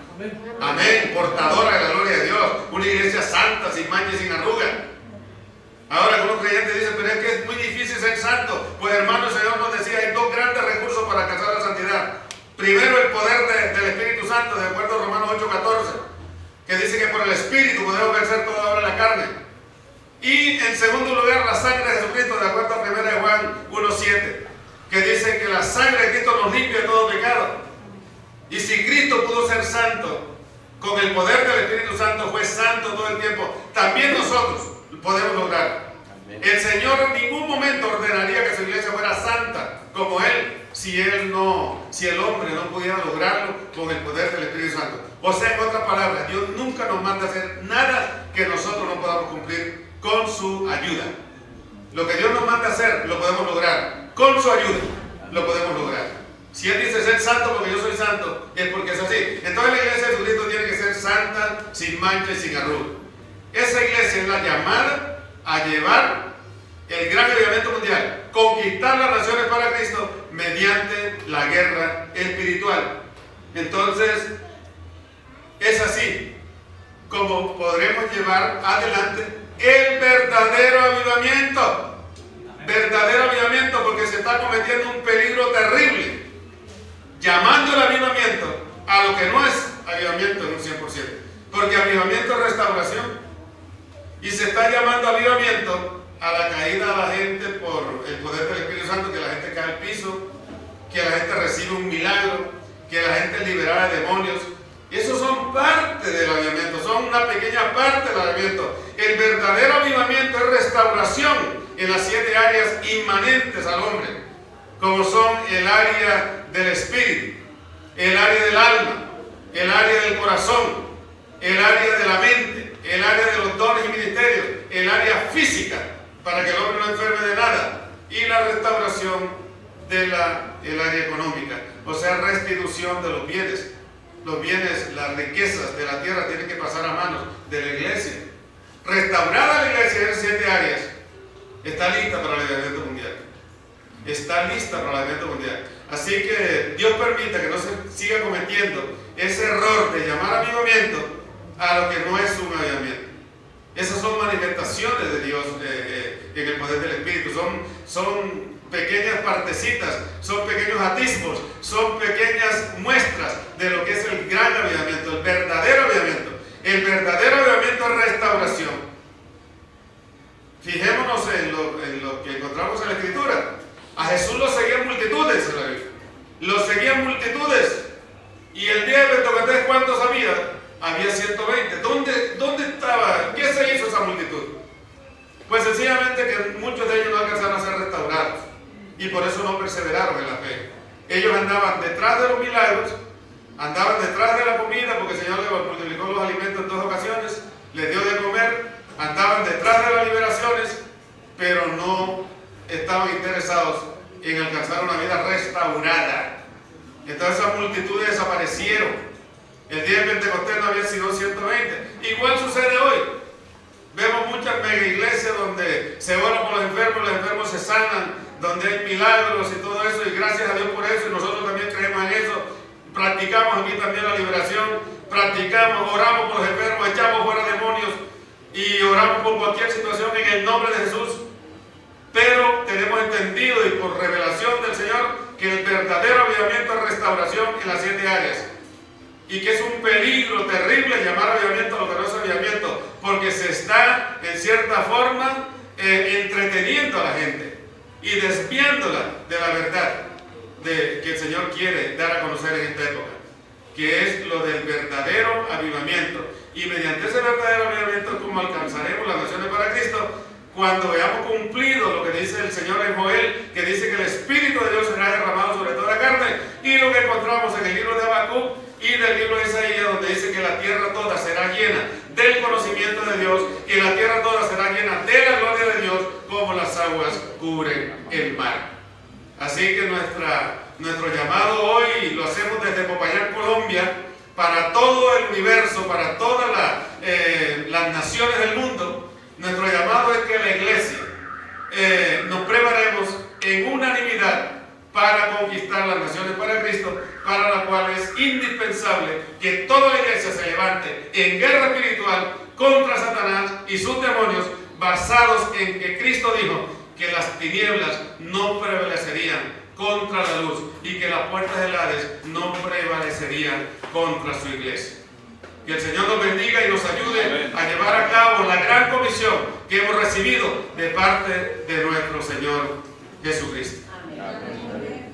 Amén, portadora de la gloria de Dios, una iglesia santa, sin mancha y sin arruga. Ahora algunos creyentes dicen, pero es que es muy difícil ser santo. Pues hermano, el Señor nos decía, hay dos grandes recursos para alcanzar la santidad. Primero, el poder del Espíritu Santo, de acuerdo a Romanos 8:14, que dice que por el Espíritu podemos vencer toda obra de la carne. Y en segundo lugar, la sangre de Jesucristo, de acuerdo a 1 Juan 1:7, que dice que la sangre de Cristo nos limpia de todo pecado. Y si Cristo pudo ser santo, con el poder del Espíritu Santo fue santo todo el tiempo, también nosotros podemos lograr. El Señor en ningún momento ordenaría que su iglesia fuera santa como Él, si el hombre no pudiera lograrlo con el poder del Espíritu Santo. O sea, en otras palabras, Dios nunca nos manda a hacer nada que nosotros no podamos cumplir con su ayuda. Lo que Dios nos manda a hacer, lo podemos lograr. Con su ayuda, lo podemos lograr. Si Él dice ser santo porque yo soy santo, es porque es así. Entonces la iglesia de Jesucristo tiene que ser santa, sin mancha y sin arruga. Esa iglesia es la llamada a llevar el gran avivamiento mundial, conquistar las naciones para Cristo mediante la guerra espiritual. Entonces, es así como podremos llevar adelante el verdadero avivamiento. Verdadero avivamiento, porque se está cometiendo un peligro terrible, llamando el avivamiento a lo que no es avivamiento en un 100%, porque avivamiento es restauración, y se está llamando avivamiento a la caída de la gente por el poder del Espíritu Santo, que la gente cae al piso, que la gente recibe un milagro, que la gente es liberada de demonios. Esos son parte del avivamiento, son una pequeña parte del avivamiento. El verdadero avivamiento es restauración en las 7 áreas inmanentes al hombre, como son el área del espíritu, el área del alma, el área del corazón, el área de la mente, el área de los dones y ministerios, el área física, para que el hombre no enferme de nada, y la restauración del área económica, o sea, restitución de los bienes. Los bienes, las riquezas de la tierra tienen que pasar a manos de la iglesia. Restaurada la iglesia en 7 áreas, está lista para el avivamiento mundial. Está lista para el avivamiento mundial. Así que Dios permita que no se siga cometiendo ese error de llamar avivamiento a lo que no es un avivamiento. Esas son manifestaciones de Dios en el poder del Espíritu. Son pequeñas partecitas, son pequeños atisbos, son pequeñas muestras de lo que es el gran avivamiento, el verdadero avivamiento. El verdadero avivamiento es restauración. Fijémonos en lo que encontramos en la Escritura. A Jesús lo seguían multitudes en la Biblia. Lo seguían multitudes. Y el día de Pentecostés, ¿cuántos había? Había 120. ¿Dónde estaba? ¿Qué se hizo esa multitud? Pues sencillamente que muchos de ellos no alcanzaron a ser restaurados. Y por eso no perseveraron en la fe. Ellos andaban detrás de los milagros, andaban detrás de la comida, porque el Señor les multiplicó los alimentos en 2 ocasiones, les dio de comer, andaban detrás de las liberaciones, pero no estaban interesados en alcanzar una vida restaurada. Entonces esas multitudes desaparecieron. El día de Pentecostés no había sido 120. Igual sucede hoy. Vemos muchas mega iglesias donde se ora por los enfermos se sanan, donde hay milagros y todo eso, y gracias a Dios por eso, y nosotros también creemos en eso. Practicamos aquí también la liberación, oramos por los enfermos, echamos fuera demonios y oramos por cualquier situación en el nombre de Jesús. Pero tenemos entendido y por revelación del Señor que el verdadero avivamiento es restauración en las 7 áreas. Y que es un peligro terrible llamar avivamiento a lo que no es avivamiento, porque se está en cierta forma entreteniendo a la gente y desviándola de la verdad que el Señor quiere dar a conocer en esta época, que es lo del verdadero avivamiento. Y mediante ese verdadero avivamiento, como alcanzaremos las naciones para Cristo, cuando veamos cumplido lo que dice el Señor en Joel, que dice que el Espíritu de Dios será derramado sobre toda la carne, y lo que encontramos en el libro de Habacuc y del libro de Isaías, donde dice que la tierra toda será llena del conocimiento de Dios, y la tierra toda será llena de la gloria de Dios, como las aguas cubren el mar. Así que nuestro llamado hoy lo hacemos desde Popayán, Colombia, para todo el universo, para todas las naciones del mundo. Nuestro llamado es que la iglesia nos preparemos en unanimidad para conquistar las naciones para Cristo, para la cual es indispensable que toda la iglesia se levante en guerra espiritual contra Satanás y sus demonios, basados en que Cristo dijo que las tinieblas no prevalecerían contra la luz y que las puertas del Hades no prevalecerían contra su iglesia. Que el Señor nos bendiga y nos ayude a llevar a cabo la gran comisión que hemos recibido de parte de nuestro Señor Jesucristo. Amén.